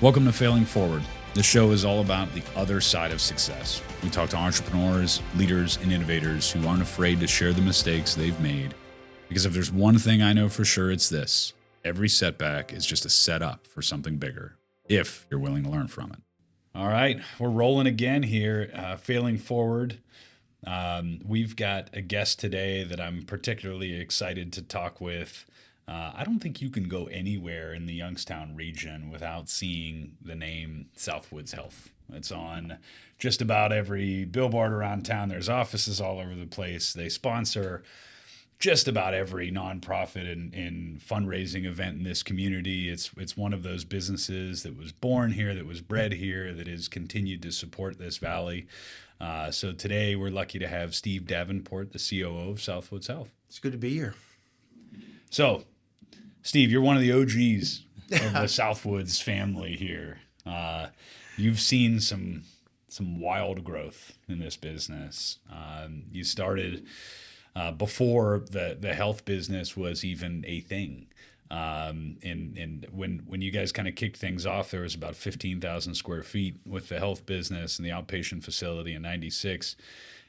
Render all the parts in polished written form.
Welcome to Failing Forward. This show is all about the other side of success. We talk to entrepreneurs, leaders, and innovators who aren't afraid to share the mistakes they've made. Because if there's one thing I know for sure, it's this. Every setback is just a setup for something bigger, if you're willing to learn from it. All right, we're rolling again here, Failing Forward. We've got a guest today that I'm particularly excited to talk with. I don't think you can go anywhere in the Youngstown region without seeing the name Southwoods Health. It's on just about every billboard around town. There's offices all over the place. They sponsor just about every nonprofit and fundraising event in this community. It's one of those businesses that was born here, that was bred here, that has continued to support this valley. So today we're lucky to have Steve Davenport, the COO of Southwoods Health. It's good to be here. So, Steve, you're one of the OGs of the Southwoods family here. You've seen some wild growth in this business. You started before the health business was even a thing. And when you guys kind of kicked things off, there was about 15,000 square feet with the health business and the outpatient facility in '96.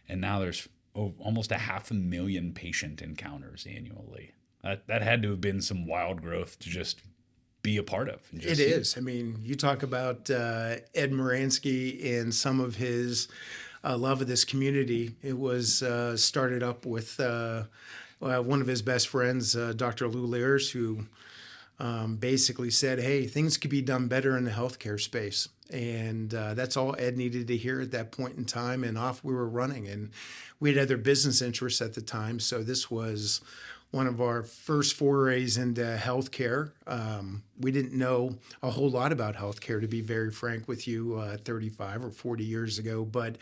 And now there's almost 500,000 patient encounters annually. That had to have been some wild growth to just be a part of. It is. I mean, you talk about Ed Moransky and some of his love of this community. It was started up with one of his best friends, Dr. Lou Lears, who basically said, hey, things could be done better in the healthcare space. And that's all Ed needed to hear at that point in time. And off we were running. And we had other business interests at the time. So this was one of our first forays into healthcare. We didn't know a whole lot about healthcare, to be very frank with you, 35 or 40 years ago. But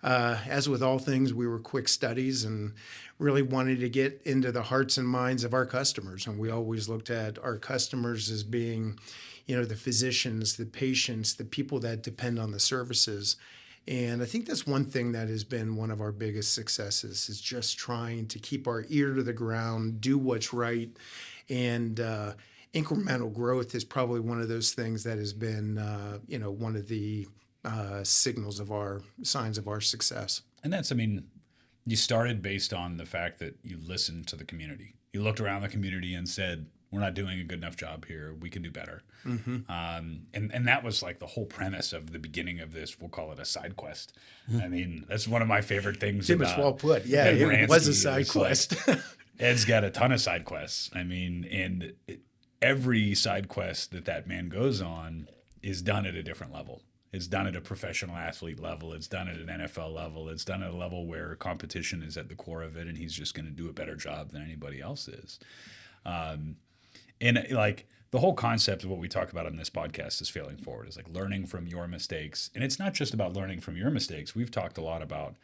as with all things, we were quick studies and really wanted to get into the hearts and minds of our customers. And we always looked at our customers as being, the physicians, the patients, the people that depend on the services. And I think that's one thing that has been one of our biggest successes, is just trying to keep our ear to the ground, do what's right. And incremental growth is probably one of those things that has been, one of the signs of our success. And that's, you started based on the fact that you listened to the community. You looked around the community and said, we're not doing a good enough job here. We can do better. Mm-hmm. And that was like the whole premise of the beginning of this. We'll call it a side quest. That's one of my favorite things. Tim, it's well put. Yeah, it was a side quest. Ed's got a ton of side quests. And every side quest that man goes on is done at a different level. It's done at a professional athlete level. It's done at an NFL level. It's done at a level where competition is at the core of it, and he's just going to do a better job than anybody else is. And like the whole concept of what we talk about on this podcast is failing forward, is like learning from your mistakes. And it's not just about learning from your mistakes. We've talked a lot about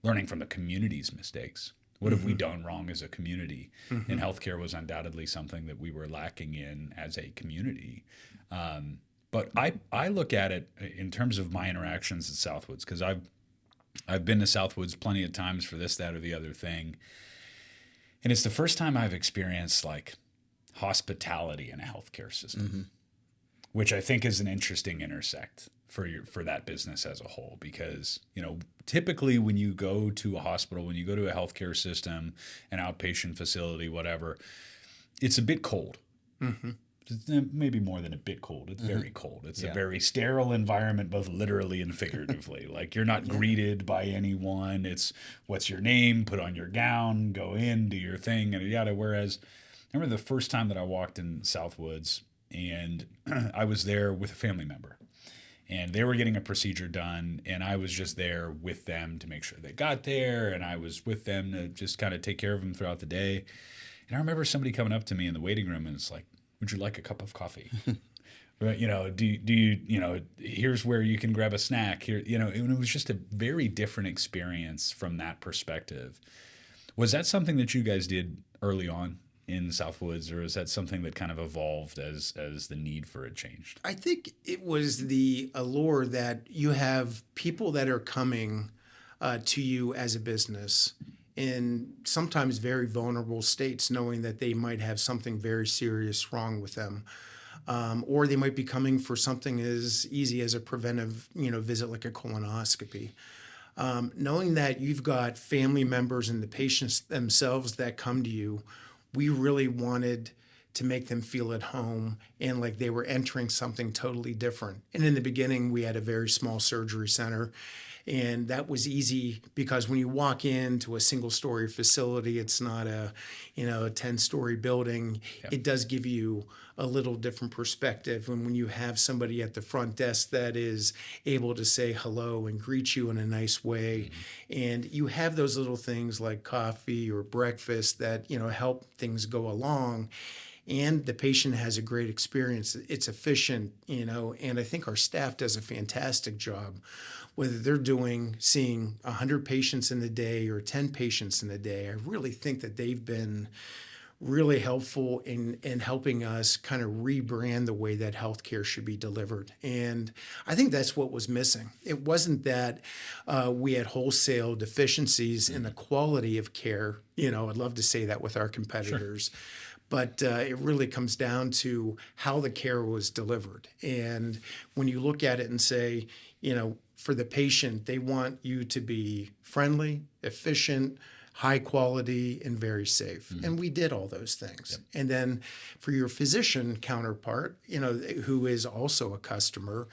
learning from the community's mistakes. What have we done wrong as a community? And healthcare was undoubtedly something that we were lacking in as a community. But I look at it in terms of my interactions at Southwoods, because I've been to Southwoods plenty of times for this, that, or the other thing. And it's the first time I've experienced like hospitality in a healthcare system, which I think is an interesting intersect for that business as a whole. Because, typically when you go to a hospital, when you go to a healthcare system, an outpatient facility, whatever, it's a bit cold. Mm-hmm. Maybe more than a bit cold. It's very cold. It's a very sterile environment, both literally and figuratively. Like you're not greeted by anyone. It's what's your name, put on your gown, go in, do your thing, and yada. Whereas I remember the first time that I walked in Southwoods, and I was there with a family member, and they were getting a procedure done, and I was just there with them to make sure they got there, and I was with them to just kind of take care of them throughout the day. And I remember somebody coming up to me in the waiting room, and it's like, would you like a cup of coffee? Right, do you, here's where you can grab a snack here, and it was just a very different experience from that perspective. Was that something that you guys did early on in Southwoods, or is that something that kind of evolved as the need for it changed? I think it was the allure that you have people that are coming to you as a business in sometimes very vulnerable states, knowing that they might have something very serious wrong with them. or they might be coming for something as easy as a preventive, visit like a colonoscopy. Knowing that you've got family members and the patients themselves that come to you, we really wanted to make them feel at home and like they were entering something totally different. And in the beginning, we had a very small surgery center. And that was easy because when you walk into a single-story facility, it's not a 10-story building. Yep. It does give you a little different perspective. And when you have somebody at the front desk that is able to say hello and greet you in a nice way, and you have those little things like coffee or breakfast that, help things go along, and the patient has a great experience. It's efficient, and I think our staff does a fantastic job. Whether they're seeing 100 patients in a day or 10 patients in a day, I really think that they've been really helpful in helping us kind of rebrand the way that healthcare should be delivered. And I think that's what was missing. It wasn't that we had wholesale deficiencies in the quality of care. I'd love to say that with our competitors. Sure. But it really comes down to how the care was delivered. And when you look at it and say, for the patient, they want you to be friendly, efficient, high quality, and very safe. Mm-hmm. And we did all those things. Yep. And then for your physician counterpart, who is also a customer,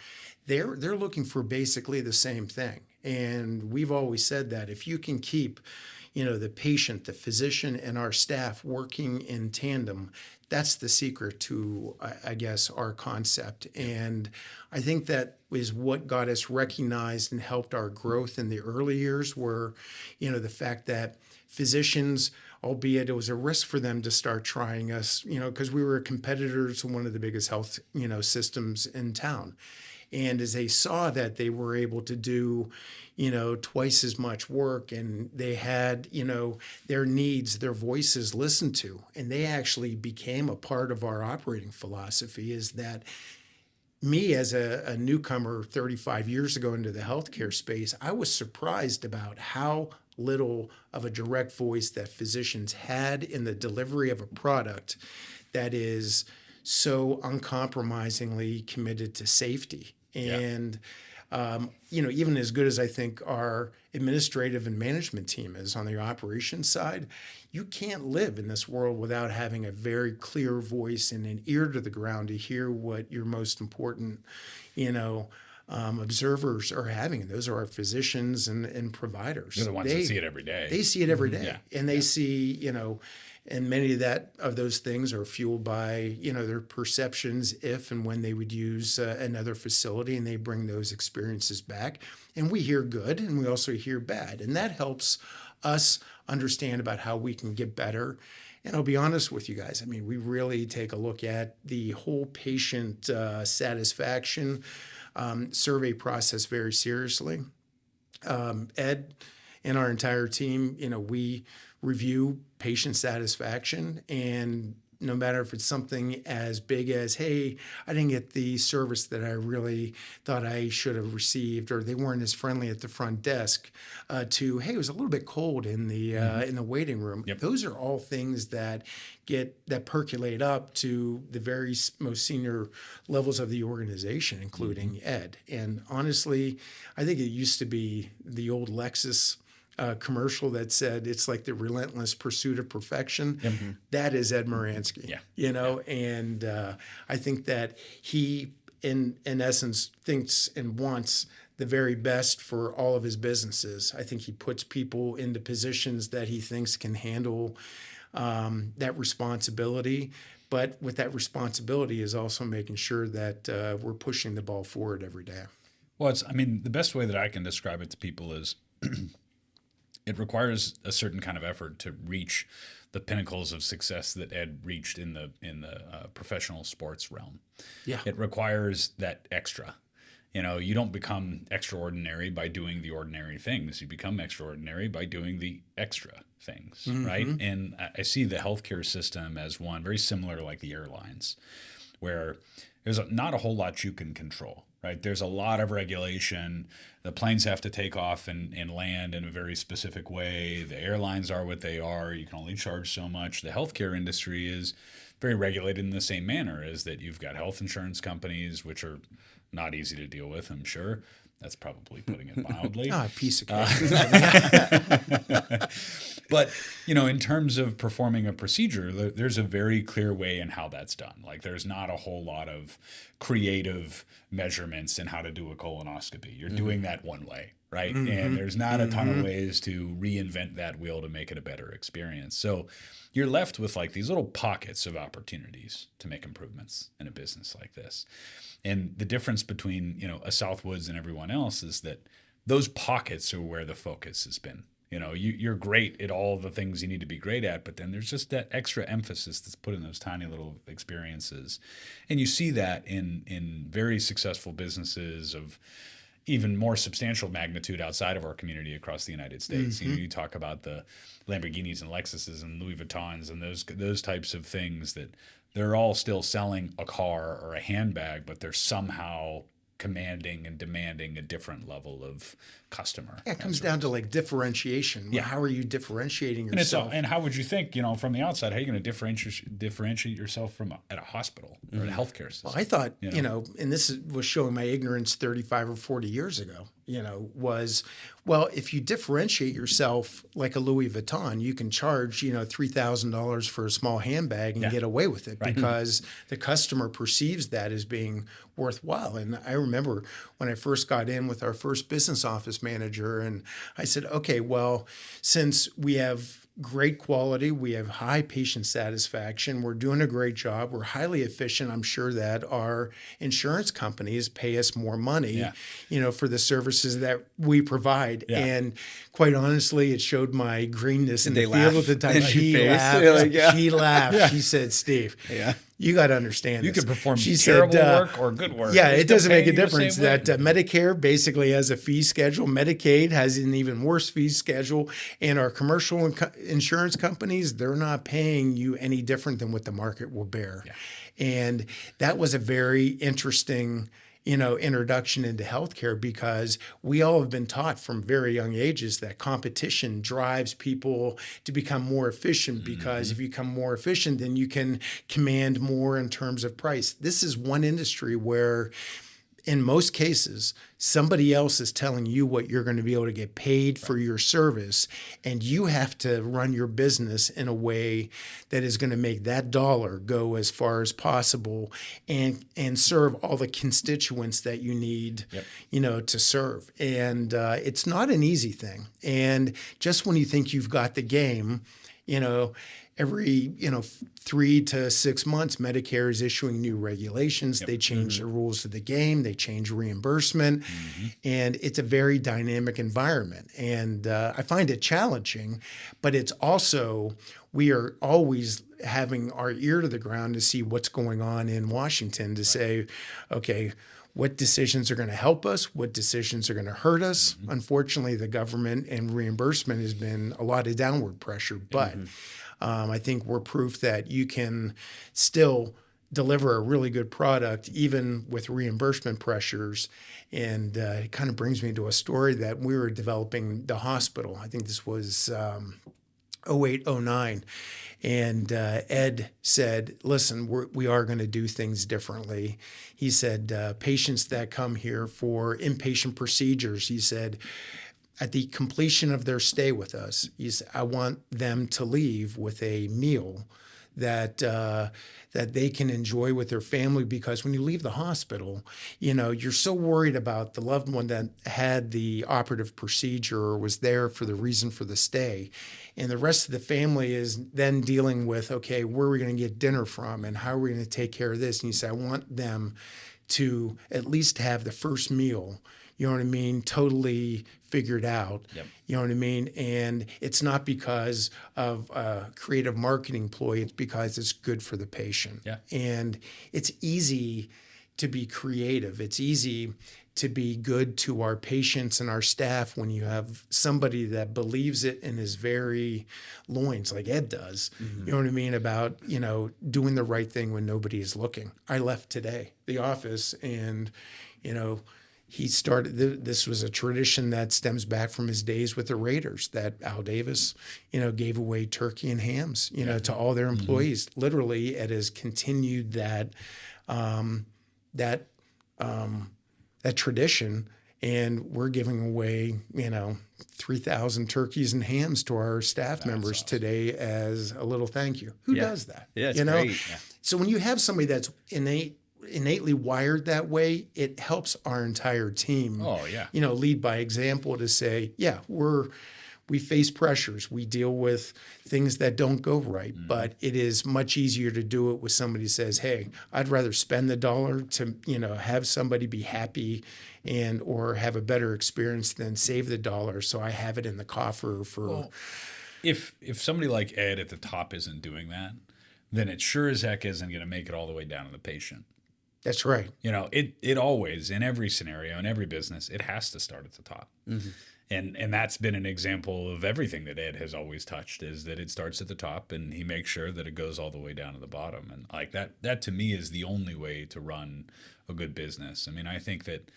they're looking for basically the same thing. And we've always said that if you can keep the patient, the physician, and our staff working in tandem, that's the secret to, I guess, our concept. And I think that is what got us recognized and helped our growth in the early years were, the fact that physicians, albeit it was a risk for them to start trying us, because we were a competitor to one of the biggest health, systems in town. And as they saw that they were able to do, twice as much work, and they had, their needs, their voices listened to, and they actually became a part of our operating philosophy, is that me as a newcomer 35 years ago into the healthcare space, I was surprised about how little of a direct voice that physicians had in the delivery of a product that is so uncompromisingly committed to safety. And, even as good as I think our administrative and management team is on the operations side, you can't live in this world without having a very clear voice and an ear to the ground to hear what your most important, observers are having. And those are our physicians and providers. They're the ones that see it every day. They see it every day. Yeah. And they see, and many of those things are fueled by, their perceptions if and when they would use another facility, and they bring those experiences back. And we hear good, and we also hear bad. And that helps us understand about how we can get better. And I'll be honest with you guys. We really take a look at the whole patient satisfaction survey process very seriously. Ed and our entire team, we review patient satisfaction, and no matter if it's something as big as, hey, I didn't get the service that I really thought I should have received, or they weren't as friendly at the front desk, to, hey, it was a little bit cold in the waiting room. Yep. Those are all things that percolate up to the very most senior levels of the organization, including Ed. And honestly, I think it used to be the old Lexus commercial that said it's like the relentless pursuit of perfection. Mm-hmm. That is Ed Moransky, and I think that he, in essence, thinks and wants the very best for all of his businesses. I think he puts people into positions that he thinks can handle that responsibility. But with that responsibility is also making sure that we're pushing the ball forward every day. Well, the best way that I can describe it to people is it requires a certain kind of effort to reach the pinnacles of success that Ed reached in the professional sports realm. Yeah, it requires that extra. You don't become extraordinary by doing the ordinary things. You become extraordinary by doing the extra things, right? And I see the healthcare system as one very similar to like the airlines, where there's not a whole lot you can control. Right, there's a lot of regulation. The planes have to take off and land in a very specific way. The airlines are what they are. You can only charge so much. The healthcare industry is very regulated in the same manner as that you've got health insurance companies, which are not easy to deal with, I'm sure. That's probably putting it mildly. A piece of cake. But, in terms of performing a procedure, there's a very clear way in how that's done. Like there's not a whole lot of creative measurements in how to do a colonoscopy. You're doing that one way, right? And there's not a ton of ways to reinvent that wheel to make it a better experience. So you're left with like these little pockets of opportunities to make improvements in a business like this. And the difference between, a Southwoods and everyone else is that those pockets are where the focus has been. You're great at all the things you need to be great at, but then there's just that extra emphasis that's put in those tiny little experiences. And you see that in very successful businesses of even more substantial magnitude outside of our community across the United States. You talk about the Lamborghinis and Lexuses and Louis Vuittons and those types of things that they're all still selling a car or a handbag, but they're somehow commanding and demanding a different level of customer. Yeah, it comes down to like differentiation. Yeah. How are you differentiating yourself? And how would you think, from the outside, how are you going to differentiate yourself from at a hospital or a healthcare system? Well, I thought, and this was showing my ignorance 35 or 40 years ago, was, well, if you differentiate yourself like a Louis Vuitton, you can charge, $3,000 for a small handbag and get away with it because the customer perceives that as being worthwhile. And I remember when I first got in with our first business office manager, and I said, okay, well, since we have great quality, we have high patient satisfaction, we're doing a great job, we're highly efficient, I'm sure that our insurance companies pay us more money, for the services that we provide. Yeah. And quite honestly, it showed my greenness in the field at the time. She laughed. She laughed. Yeah. She said, Steve, you got to understand you this. could perform terrible work or good work. Yeah, it doesn't make a difference that Medicare basically has a fee schedule. Medicaid has an even worse fee schedule. And our commercial insurance companies, they're not paying you any different than what the market will bear. Yeah. And that was a very interesting introduction into healthcare because we all have been taught from very young ages that competition drives people to become more efficient because if you become more efficient, then you can command more in terms of price. This is one industry where in most cases, somebody else is telling you what you're going to be able to get paid for your service, and you have to run your business in a way that is going to make that dollar go as far as possible and serve all the constituents that you need, to serve. And it's not an easy thing. And just when you think you've got the game, every 3 to 6 months, Medicare is issuing new regulations. They change the rules of the game. They change reimbursement. And it's a very dynamic environment. And I find it challenging, but it's also, we are always having our ear to the ground to see what's going on in Washington to say, okay, what decisions are going to help us? What decisions are going to hurt us? Unfortunately, the government and reimbursement has been a lot of downward pressure, but I think we're proof that you can still deliver a really good product even with reimbursement pressures. And it kind of brings me to a story that we were developing the hospital. I think this was 08, 09. And Ed said, listen, we are going to do things differently. He said, patients that come here for inpatient procedures, he said, at the completion of their stay with us, I want them to leave with a meal that they can enjoy with their family, because when you leave the hospital, you're so worried about the loved one that had the operative procedure or was there for the reason for the stay. And the rest of the family is then dealing with, okay, where are we going to get dinner from and how are we going to take care of this? And you say, I want them to at least have the first meal, totally figured out, you know what I mean? And it's not because of a creative marketing ploy, it's because it's good for the patient. Yeah. And it's easy to be creative. It's easy to be good to our patients and our staff when you have somebody that believes it and is very loins, like Ed does, you know what I mean, about, doing the right thing when nobody is looking. I left today, the office, and, he started, this was a tradition that stems back from his days with the Raiders, that Al Davis, gave away turkey and hams, to all their employees. Literally, it has continued that tradition, and we're giving away, 3,000 turkeys and hams to our staff members awesome. today as a little thank you. Who does that? Yeah, it's great. Yeah. So when you have somebody that's innately wired that way, it helps our entire team. Oh, yeah. Lead by example to say, yeah, we face pressures, we deal with things that don't go right, but it is much easier to do it with somebody who says, hey, I'd rather spend the dollar to have somebody be happy and or have a better experience than save the dollar, so I have it in the coffer for. Well, if somebody like Ed at the top isn't doing that, then it sure as heck isn't going to make it all the way down to the patient. That's right. It always, in every scenario, in every business, it has to start at the top. And that's been an example of everything that Ed has always touched, is that it starts at the top and he makes sure that it goes all the way down to the bottom. And like that to me is the only way to run a good business. I mean, I think that,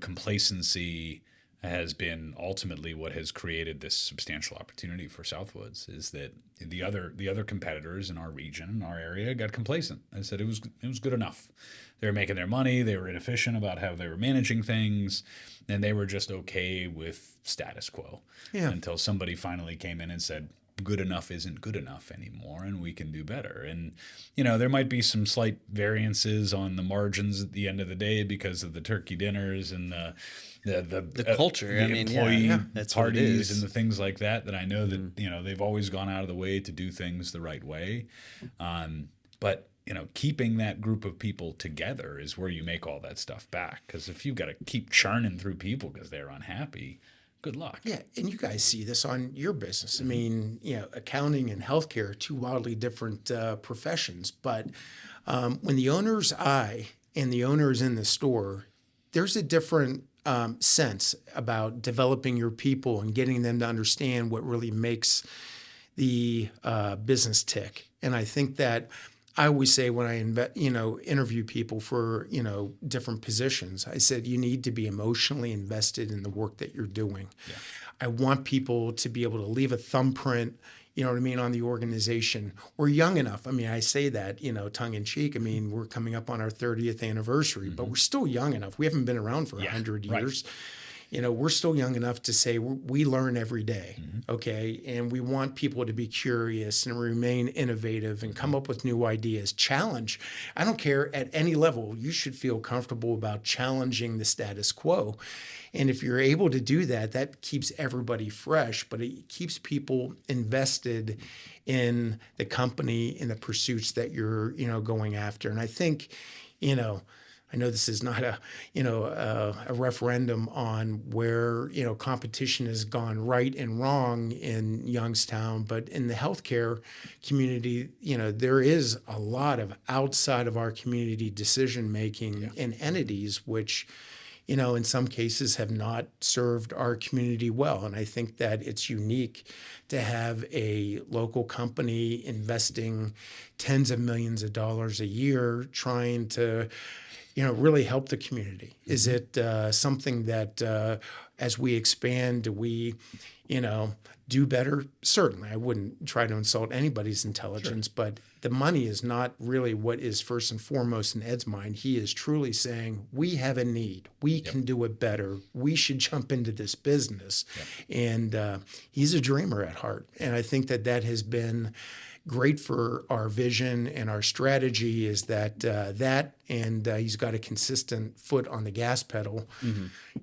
complacency has been ultimately what has created this substantial opportunity for Southwoods, is that the other competitors in our region, in our area, got complacent and said it was good enough. They were making their money, they were inefficient about how they were managing things, and they were just okay with status quo until somebody finally came in and said, good enough isn't good enough anymore, and we can do better. And there might be some slight variances on the margins at the end of the day because of the turkey dinners and the culture, the employee that's parties and the things like that I know that they've always gone out of the way to do things the right way. But keeping that group of people together is where you make all that stuff back. Because if you've got to keep churning through people because they're unhappy, good luck. Yeah, and you guys see this on your business. I mean, accounting and healthcare are two wildly different professions. But when the owner's eye and the owner is in the store, there's a different sense about developing your people and getting them to understand what really makes the business tick. And I think that I always say when I interview people for different positions, I said you need to be emotionally invested in the work that you're doing. Yeah. I want people to be able to leave a thumbprint, on the organization. We're young enough. I mean, I say that tongue in cheek. I mean, we're coming up on our 30th anniversary, but we're still young enough. We haven't been around for 100 years. Right. We're still young enough to say we learn every day, okay? And we want people to be curious and remain innovative and come up with new ideas, challenge. I don't care at any level. You should feel comfortable about challenging the status quo. And if you're able to do that, that keeps everybody fresh, but it keeps people invested in the company, in the pursuits that you're, going after. And I think, I know this is not a referendum on where competition has gone right and wrong in Youngstown, but in the healthcare community, there is a lot of outside of our community decision making and entities which, in some cases have not served our community well. And I think that it's unique to have a local company investing tens of millions of dollars a year trying to really help the community. Is it something that as we expand, do we, do better? Certainly. I wouldn't try to insult anybody's intelligence, but the money is not really what is first and foremost in Ed's mind. He is truly saying, we have a need. We can do it better. We should jump into this business. And he's a dreamer at heart. And I think that has been great for our vision and our strategy, is that and he's got a consistent foot on the gas pedal,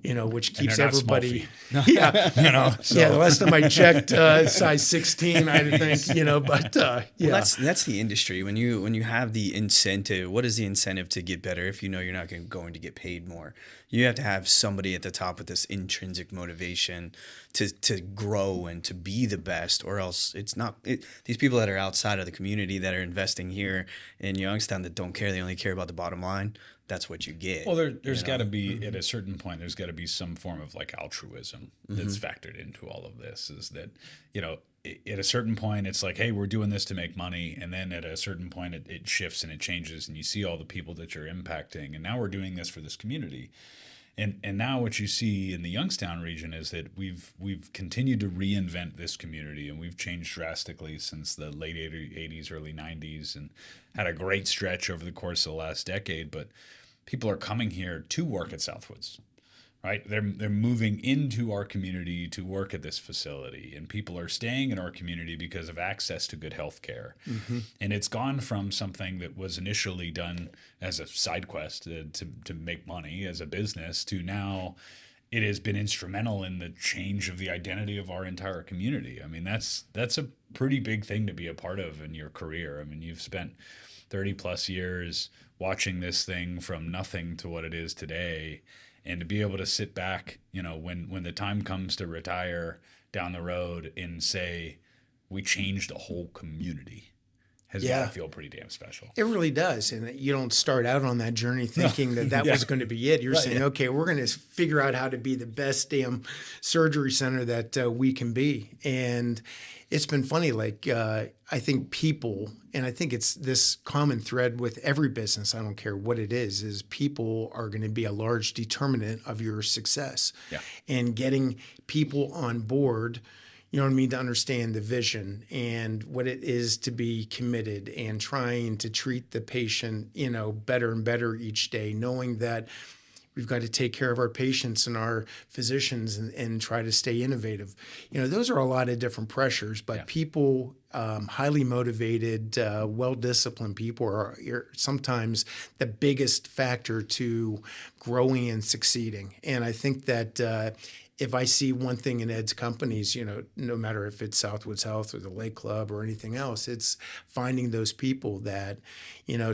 which keeps everybody. Yeah, the last time I checked, size 16, I think, but yeah. Well, that's the industry. When you have the incentive, what is the incentive to get better if you're not going to get paid more? You have to have somebody at the top with this intrinsic motivation to grow and to be the best, or else it's not. These people that are outside of the community that are investing here in Youngstown that don't care, they only care about the bottom line, that's what you get. Well, there's got to be, at a certain point, there's got to be some form of like altruism that's factored into all of this, is that, at a certain point, it's like, hey, we're doing this to make money. And then at a certain point, it shifts and it changes, and you see all the people that you're impacting. And now we're doing this for this community. And now what you see in the Youngstown region is that we've continued to reinvent this community, and we've changed drastically since the late 80s, early 90s, and had a great stretch over the course of the last decade. But people are coming here to work at Southwoods, right? They're moving into our community to work at this facility, and people are staying in our community because of access to good health care. And it's gone from something that was initially done as a side quest to make money as a business to now it has been instrumental in the change of the identity of our entire community. I mean, that's a pretty big thing to be a part of in your career. I mean, you've spent 30 plus years watching this thing from nothing to what it is today. And to be able to sit back, when the time comes to retire down the road and say, we changed a whole community, has got to feel pretty damn special. It really does. And you don't start out on that journey thinking that was going to be it. You're saying, okay, we're going to figure out how to be the best damn surgery center that we can be. And it's been funny, I think people, and I think it's this common thread with every business, I don't care what it is people are going to be a large determinant of your success. Yeah. And getting people on board, you know what I mean, to understand the vision and what it is to be committed and trying to treat the patient, better and better each day, knowing that we've got to take care of our patients and our physicians and try to stay innovative. Those are a lot of different pressures, but people, highly motivated, well-disciplined people are sometimes the biggest factor to growing and succeeding. And I think that if I see one thing in Ed's companies, no matter if it's Southwoods Health or the Lake Club or anything else, it's finding those people that,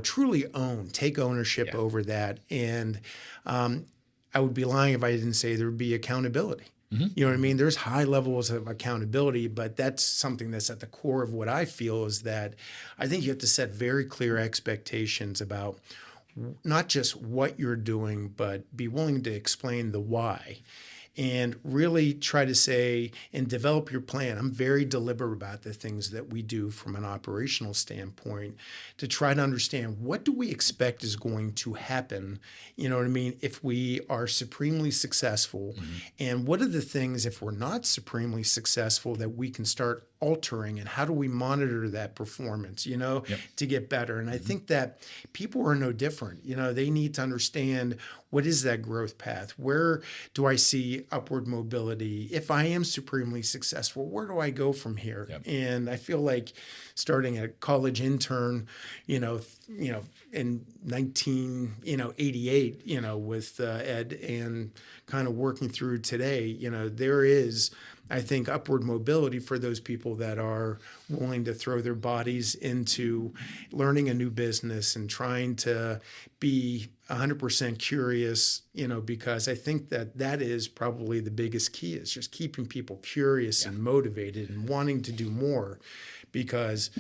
truly take ownership over that. And I would be lying if I didn't say there would be accountability. You know what I mean? There's high levels of accountability, but that's something that's at the core of what I feel is that I think you have to set very clear expectations about not just what you're doing, but be willing to explain the why. And really try to say and develop your plan. I'm very deliberate about the things that we do from an operational standpoint to try to understand what do we expect is going to happen, if we are supremely successful, and what are the things if we're not supremely successful that we can start altering, and how do we monitor that performance, to get better. And I think that people are no different. They need to understand what is that growth path? Where do I see upward mobility? If I am supremely successful, where do I go from here? And I feel like starting a college intern, in 1988, with Ed, and kind of working through today, there is, I think, upward mobility for those people that are willing to throw their bodies into learning a new business and trying to be 100% curious, because I think that is probably the biggest key, is just keeping people curious and motivated and wanting to do more. Because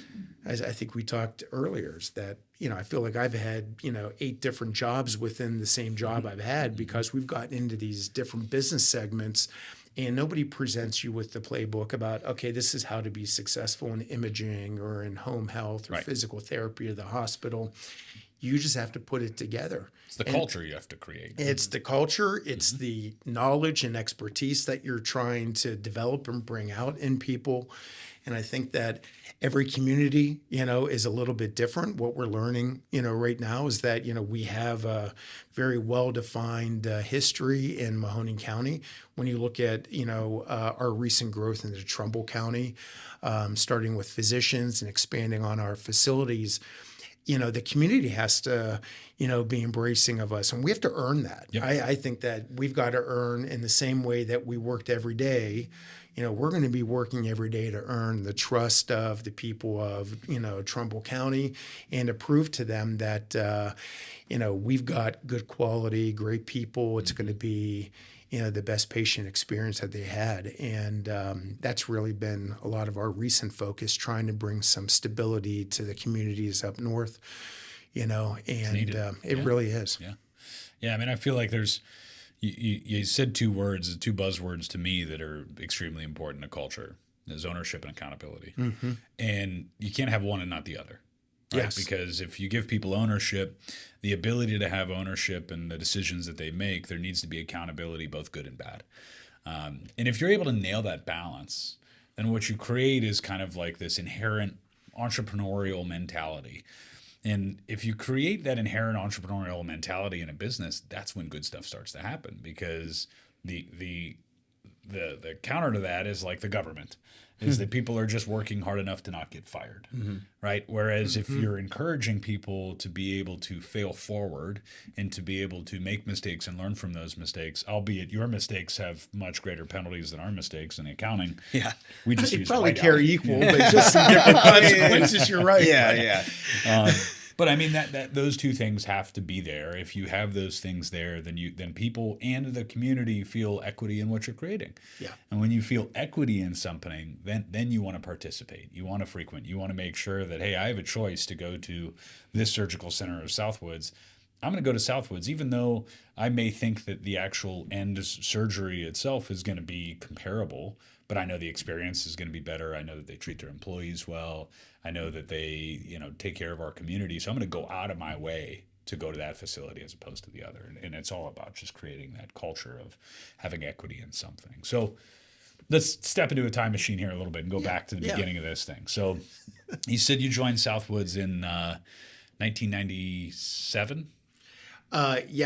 as I think we talked earlier, is that, I feel like I've had, 8 different jobs within the same job I've had, because we've gotten into these different business segments. And nobody presents you with the playbook about, okay, this is how to be successful in imaging or in home health or physical therapy or the hospital. You just have to put it together. It's the culture you have to create. It's the culture. It's the knowledge and expertise that you're trying to develop and bring out in people. And I think that every community, is a little bit different. What we're learning, right now is that, we have a very well-defined history in Mahoning County. When you look at, our recent growth in the Trumbull County, starting with physicians and expanding on our facilities, the community has to, be embracing of us, and we have to earn that. I think that we've got to earn in the same way that we worked every day. We're going to be working every day to earn the trust of the people of, Trumbull County, and to prove to them that, we've got good quality, great people. It's going to be, the best patient experience that they had. And that's really been a lot of our recent focus, trying to bring some stability to the communities up north, and it really is. Yeah. I mean, I feel like there's, you said 2 buzzwords to me that are extremely important to culture. There's ownership and accountability. And you can't have one and not the other. right? Yes. Because if you give people ownership, the ability to have ownership and the decisions that they make, there needs to be accountability, both good and bad. And if you're able to nail that balance, then what you create is kind of like this inherent entrepreneurial mentality. And if you create that inherent entrepreneurial mentality in a business, that's when good stuff starts to happen, because the counter to that is like the government, is that people are just working hard enough to not get fired, right? Whereas if you're encouraging people to be able to fail forward and to be able to make mistakes and learn from those mistakes, albeit your mistakes have much greater penalties than our mistakes in accounting. Yeah. We just They use probably whiteout. carry equal, but just some different consequences. You're right. Yeah. But I mean that those two things have to be there. If you have those things there, then people and the community feel equity in what you're creating. Yeah. And when you feel equity in something, then you want to participate. You want to frequent. You want to make sure that, hey, I have a choice to go to this surgical center or Southwoods. I'm going to go to Southwoods, even though I may think that the actual end surgery itself is going to be comparable, but I know the experience is going to be better. I know that they treat their employees well. I know that they, take care of our community. So I'm going to go out of my way to go to that facility as opposed to the other. And it's all about just creating that culture of having equity in something. So let's step into a time machine here a little bit and go back to the beginning of this thing. So you said you joined Southwoods in 1997?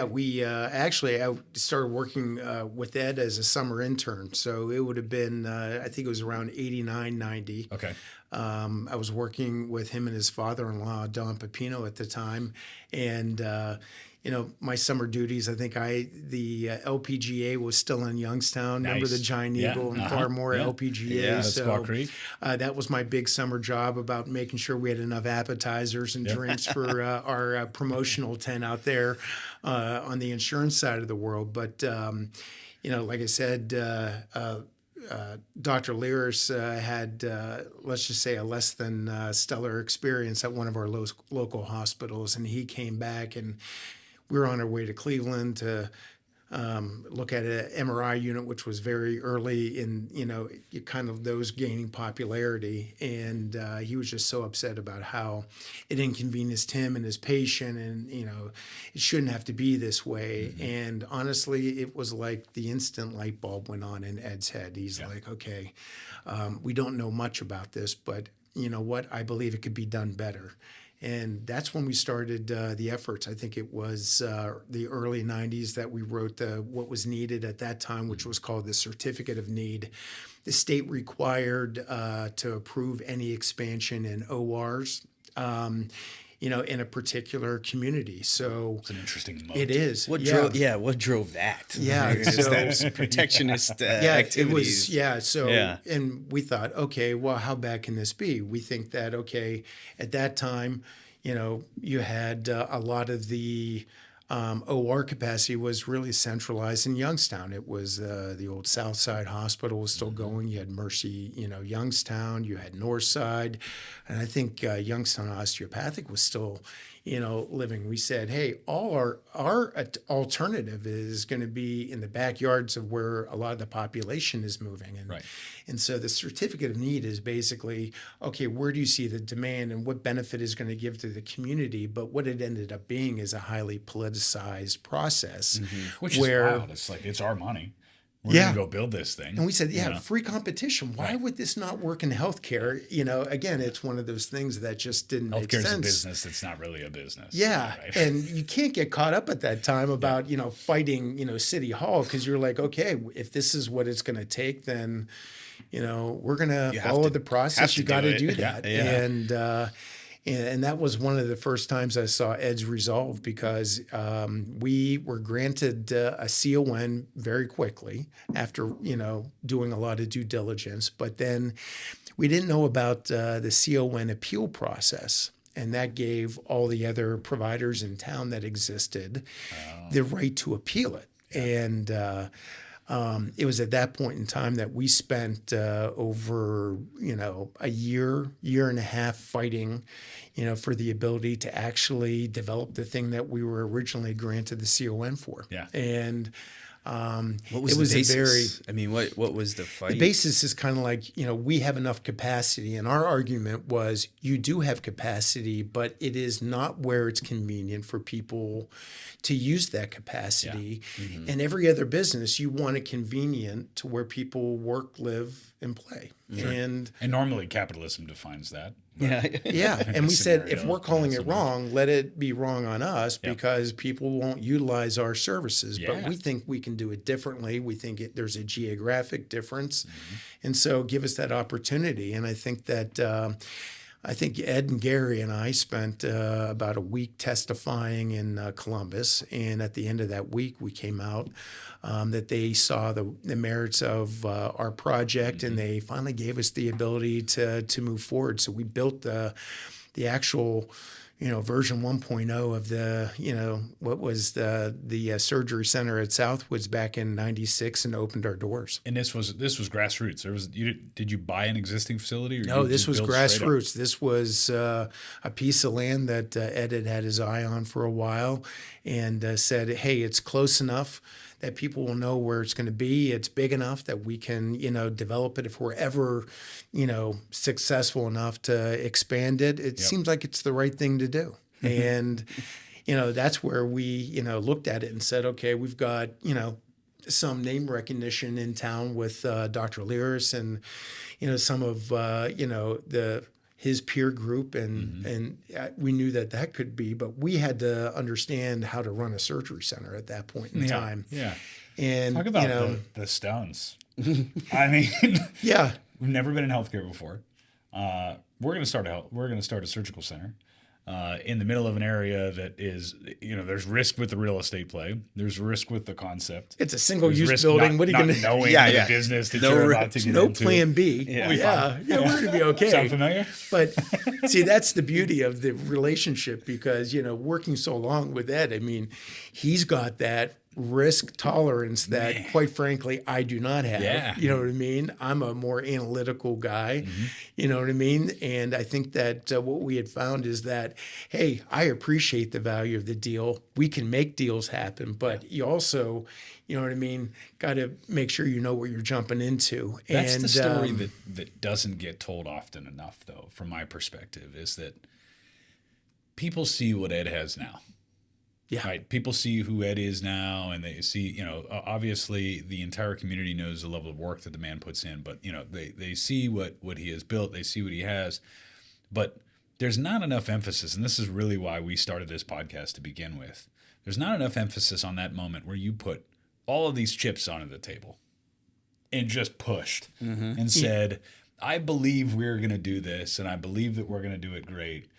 We actually, I started working with Ed as a summer intern. So it would have been, I think it was around 89, 90. Okay. I was working with him and his father-in-law, Don Pepino, at the time. And, my summer duties, I think the LPGA was still in Youngstown. Nice. Remember the Giant Eagle and Farmore LPGA? Yeah, so that was my big summer job, about making sure we had enough appetizers and drinks for our promotional tent out there on the insurance side of the world. But, like I said, Dr. Learis had, let's just say, a less than stellar experience at one of our local hospitals. And he came back, and we were on our way to Cleveland to look at an MRI unit, which was very early in, kind of those gaining popularity. And he was just so upset about how it inconvenienced him and his patient, and, it shouldn't have to be this way. Mm-hmm. And honestly, it was like the instant light bulb went on in Ed's head. He's like, okay, we don't know much about this, but you know what? I believe it could be done better. And that's when we started the efforts. I think it was the early 90s that we wrote what was needed at that time, which was called the Certificate of Need. The state required to approve any expansion in ORs, in a particular community. So it's an interesting moat. It is. What drove that? Yeah. So, protectionist activities. It was. And we thought, okay, well, how bad can this be? We think that, okay, at that time, you had a lot of the OR capacity was really centralized in Youngstown. It was the old Southside Hospital was still going. You had Mercy, Youngstown. You had Northside, and I think Youngstown Osteopathic was still, living. We said, hey, all our alternative is going to be in the backyards of where a lot of the population is moving. And, and so the Certificate of Need is basically, okay, where do you see the demand and what benefit is going to give to the community? But what it ended up being is a highly politicized process. Mm-hmm. Which is wild. It's like, it's our money. We're going to go build this thing. And we said, free competition. Why would this not work in healthcare? Again, it's one of those things that just didn't make sense. Healthcare's a business that's not really a business. Yeah. Right? And you can't get caught up at that time about, fighting, City Hall, because you're like, okay, if this is what it's going to take, then, we're going to follow the process. You got to do that. Yeah. And that was one of the first times I saw Ed's resolve, because we were granted a CON very quickly after, doing a lot of due diligence. But then we didn't know about the CON appeal process. And that gave all the other providers in town that existed the right to appeal it. And it was at that point in time that we spent over, a year and a half fighting, for the ability to actually develop the thing that we were originally granted the CON for. Yeah. And What was it was the basis? a very I mean, what was the fight? the basis is kind of like, we have enough capacity. And our argument was you do have capacity, but it is not where it's convenient for people to use that capacity. And every other business, you want it convenient to where people work, live, and play. And normally capitalism defines that. yeah. And we said, if we're calling it sometimes. wrong, let it be wrong on us because people won't utilize our services. But we think we can do it differently. We think there's a geographic difference. And so give us that opportunity. And I think that I think Ed and Gary and I spent about a week testifying in Columbus. And at the end of that week, we came out that they saw the merits of our project, and they finally gave us the ability to move forward. So we built the actual version 1.0 of the, what was the surgery center at Southwoods back in '96, and opened our doors. And this was grassroots. Did you buy an existing facility? Or No, this was grassroots. This was a piece of land that Ed had his eye on for a while, and said, hey, it's close enough that people will know where it's going to be. It's big enough that we can, develop it if we're ever, successful enough to expand it. It seems like it's the right thing to do. And, that's where we, looked at it and said, okay, we've got, some name recognition in town with Dr. Lyris and, some of, his peer group, and we knew that could be, but we had to understand how to run a surgery center at that point in time. Yeah. And Talk about the stones. I mean, we've never been in healthcare before. We're going to start a surgical center in the middle of an area that is, there's risk with the real estate play. There's risk with the concept. It's a single-use building. What are you going to knowing the business that you're about to get no into? Plan B. We're going to be okay. Sound familiar? But see, that's the beauty of the relationship because, working so long with Ed, I mean, he's got that risk tolerance that, quite frankly, I do not have. Yeah. You know what I mean? I'm a more analytical guy. You know what I mean? And I think that what we had found is that, hey, I appreciate the value of the deal. We can make deals happen, but you also, you know what I mean, got to make sure you know what you're jumping into. That's the story that doesn't get told often enough, though, from my perspective, is that people see what Ed has now. Yeah. Right. People see who Ed is now, and they see, obviously the entire community knows the level of work that the man puts in, but, they see what he has built. They see what he has, but there's not enough emphasis. And this is really why we started this podcast to begin with. There's not enough emphasis on that moment where you put all of these chips onto the table and just pushed and said, I believe we're going to do this, and I believe that we're going to do it great.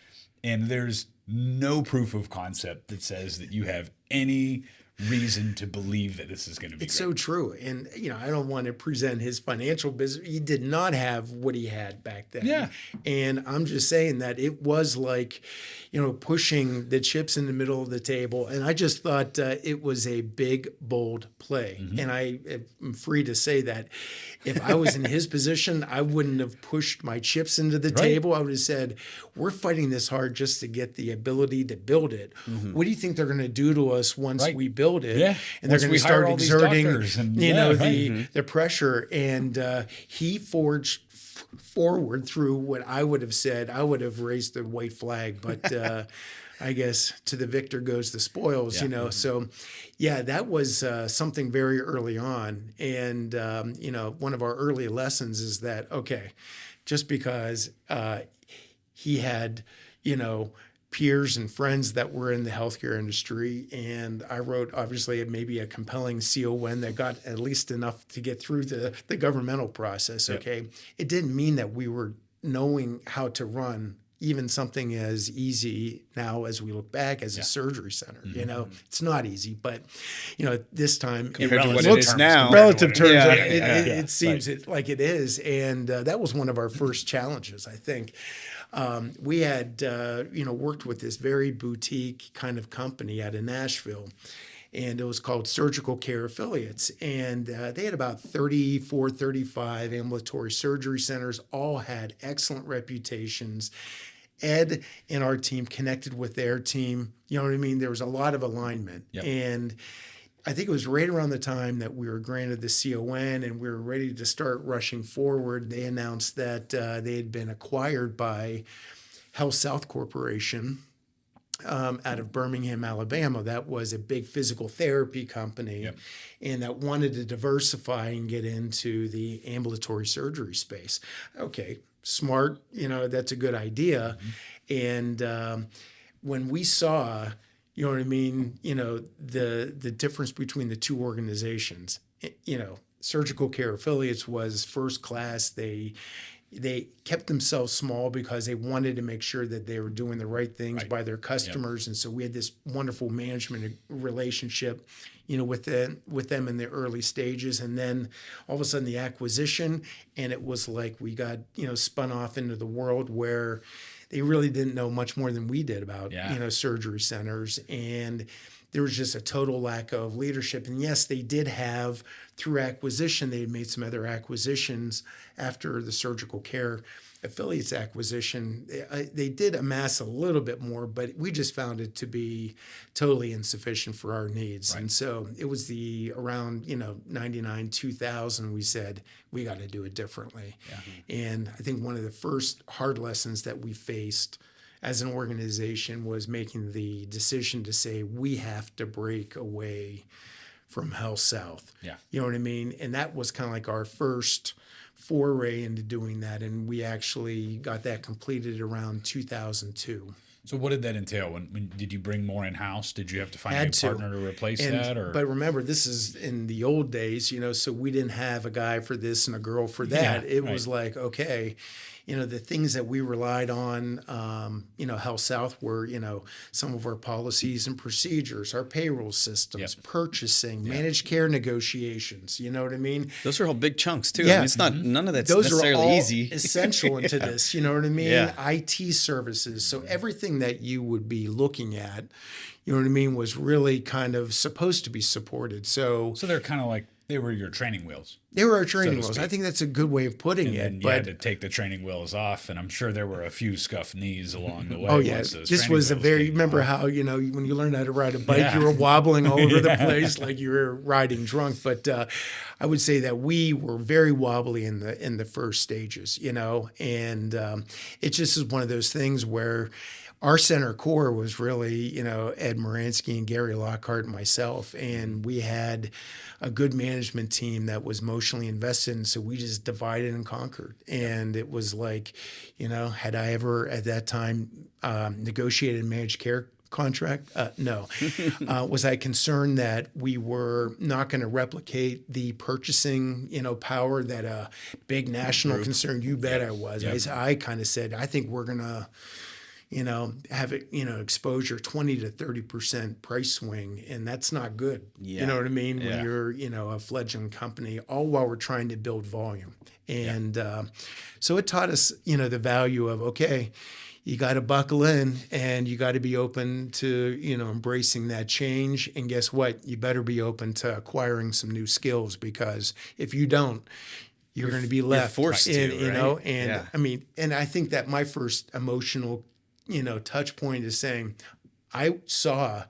And there's no proof of concept that says that you have any reason to believe that this is going to be It's great. so true. And, I don't want to present his financial business. He did not have what he had back then. Yeah. And I'm just saying that it was like, pushing the chips in the middle of the table. And I just thought it was a big, bold play. And I am free to say that if I was in his position, I wouldn't have pushed my chips into the table. I would have said, we're fighting this hard just to get the ability to build it. What do you think they're going to do to us once we build it? Yeah. And they're going to start exerting, the pressure. And he forged forward through what I would have said. I would have raised the white flag, but I guess to the victor goes the spoils, So, that was something very early on. And, one of our early lessons is that, okay, just because he had, peers and friends that were in the healthcare industry. And I wrote, obviously, maybe a compelling CON that got at least enough to get through the governmental process, okay? It didn't mean that we were knowing how to run even something as easy now as we look back as a surgery center. It's not easy, but, this time compared to what it is now. Relative terms, it seems like it is. And that was one of our first challenges, I think. We had, worked with this very boutique kind of company out of Nashville, and it was called Surgical Care Affiliates. And they had about 34, 35 ambulatory surgery centers, all had excellent reputations. Ed and our team connected with their team. You know what I mean? There was a lot of alignment. And I think it was right around the time that we were granted the CON and we were ready to start rushing forward. They announced that they had been acquired by Health South Corporation out of Birmingham, Alabama. That was a big physical therapy company, Yep. and that wanted to diversify and get into the ambulatory surgery space. Okay, smart, that's a good idea. And when we saw, you know what I mean, the difference between the two organizations, Surgical Care Affiliates was first class. They kept themselves small because they wanted to make sure that they were doing the right things by their customers. Yep. And so we had this wonderful management relationship, with them in the early stages. And then all of a sudden the acquisition, and it was like we got, spun off into the world where they really didn't know much more than we did about, surgery centers. And there was just a total lack of leadership. And yes, they did have, through acquisition, they had made some other acquisitions after the Surgical Care Affiliates acquisition. They did amass a little bit more, but we just found it to be totally insufficient for our needs. Right. And so it was around 99, 2000, we said, we got to do it differently. Yeah. And I think one of the first hard lessons that we faced as an organization was making the decision to say we have to break away from Health South. Yeah. You know what I mean? And that was kind of like our first foray into doing that. And we actually got that completed around 2002. So what did that entail? When did you bring more in-house? Did you have to find a partner to replace that? Or? But remember, this is in the old days, so we didn't have a guy for this and a girl for that. Yeah, it was like, okay, the things that we relied on, Health South were, some of our policies and procedures, our payroll systems, purchasing, managed care negotiations, you know what I mean? Those are all big chunks too. Yeah. I mean, it's not, none of that's those necessarily are all easy. Essential into this, you know what I mean? Yeah. IT services. So everything that you would be looking at, you know what I mean, was really kind of supposed to be supported. So they're kind of like, they were your training wheels. They were our training wheels. I think that's a good way of putting it. And you had to take the training wheels off, and I'm sure there were a few scuffed knees along the way. Oh, yeah. This was remember how, when you learned how to ride a bike, you were wobbling all over the place like you were riding drunk. But I would say that we were very wobbly in the first stages, and it just is one of those things where our center core was really, Ed Moransky and Gary Lockhart and myself, and we had a good management team that was emotionally invested, and so we just divided and conquered. And it was like, had I ever at that time negotiated a managed care contract? No. Was I concerned that we were not going to replicate the purchasing, power that a big national concern? You bet I was. Yep. I kind of said, I think we're going to have it, exposure 20 to 30% price swing, and that's not good. Yeah. You know what I mean? Yeah. When you're, a fledgling company, all while we're trying to build volume. And so it taught us, the value of, okay, you got to buckle in and you got to be open to, embracing that change. And guess what? You better be open to acquiring some new skills, because if you don't, you're going to be left. You're forced to, And I mean, and I think that my first emotional touch point is saying, I saw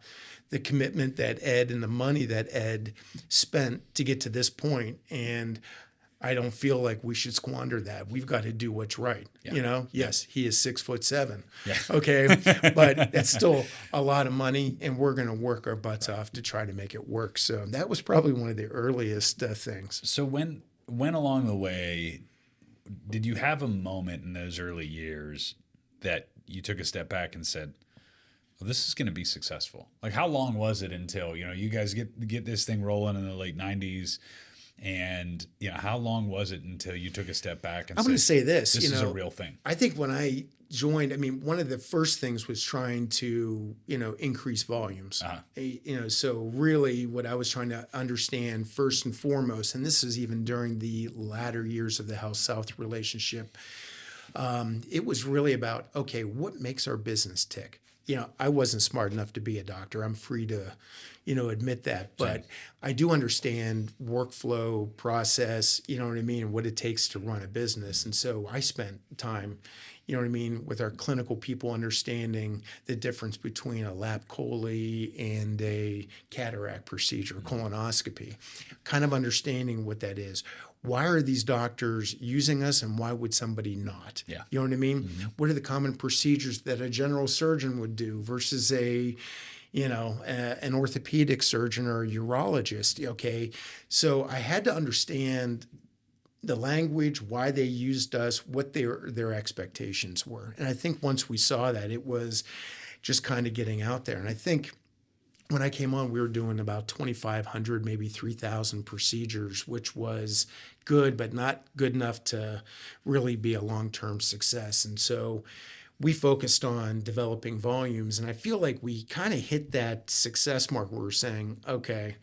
the commitment that Ed and the money that Ed spent to get to this point, and I don't feel like we should squander that. We've got to do what's right. Yeah. Yes, he is 6'7". Yeah. Okay, but that's still a lot of money, and we're going to work our butts off to try to make it work. So that was probably one of the earliest things. So when along the way, did you have a moment in those early years that you took a step back and said, well, this is going to be successful? Like, how long was it until, you guys get this thing rolling in the late 90s? And, how long was it until you took a step back and I'm going to say this, is a real thing? I think when I joined, one of the first things was trying to, increase volumes. Uh-huh. So really what I was trying to understand first and foremost, and this is even during the latter years of the Health South relationship, it was really about, okay, what makes our business tick? I wasn't smart enough to be a doctor. I'm free to, admit that. But I do understand workflow, process, you know what I mean, and what it takes to run a business. And so I spent time, you know what I mean, with our clinical people understanding the difference between a lap chole and a cataract procedure, colonoscopy, kind of understanding what that is. Why are these doctors using us and why would somebody not? Yeah. You know what I mean? What are the common procedures that a general surgeon would do versus an orthopedic surgeon or a urologist? Okay. So I had to understand the language, why they used us, what their expectations were. And I think once we saw that, it was just kind of getting out there. And I think when I came on, we were doing about 2,500, maybe 3,000 procedures, which was good, but not good enough to really be a long-term success. And so we focused on developing volumes. And I feel like we kind of hit that success mark where we're saying, okay,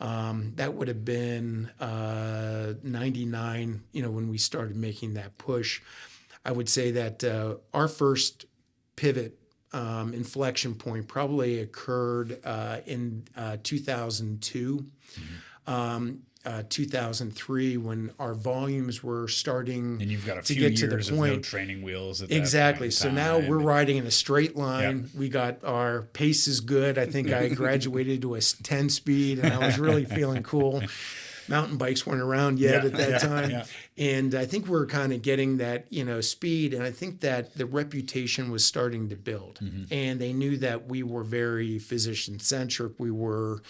that would have been 99, when we started making that push. I would say that our first pivot inflection point probably occurred in 2002, 2003, when our volumes were starting and you've got a to few get to the years of point. no training wheels at Exactly. that So point in now time. we're riding in a straight line. Yep. We got our pace is good. I think I graduated to a 10 speed and I was really feeling cool. Mountain bikes weren't around yet at that time. Yeah. And I think we're kind of getting that, speed. And I think that the reputation was starting to build. And they knew that we were very physician centric. We were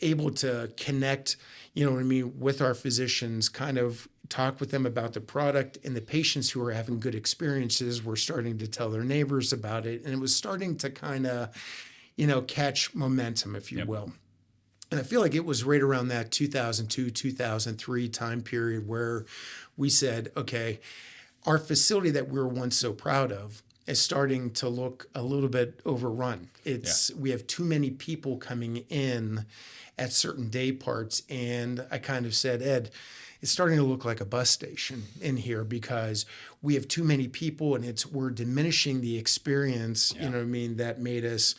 able to connect, with our physicians, kind of talk with them about the product, and the patients who were having good experiences were starting to tell their neighbors about it. And it was starting to kind of, catch momentum, if you will. And I feel like it was right around that 2002, 2003 time period where we said, okay, our facility that we were once so proud of is starting to look a little bit overrun. We have too many people coming in at certain day parts. And I kind of said, Ed, it's starting to look like a bus station in here because we have too many people and we're diminishing the experience, that made us,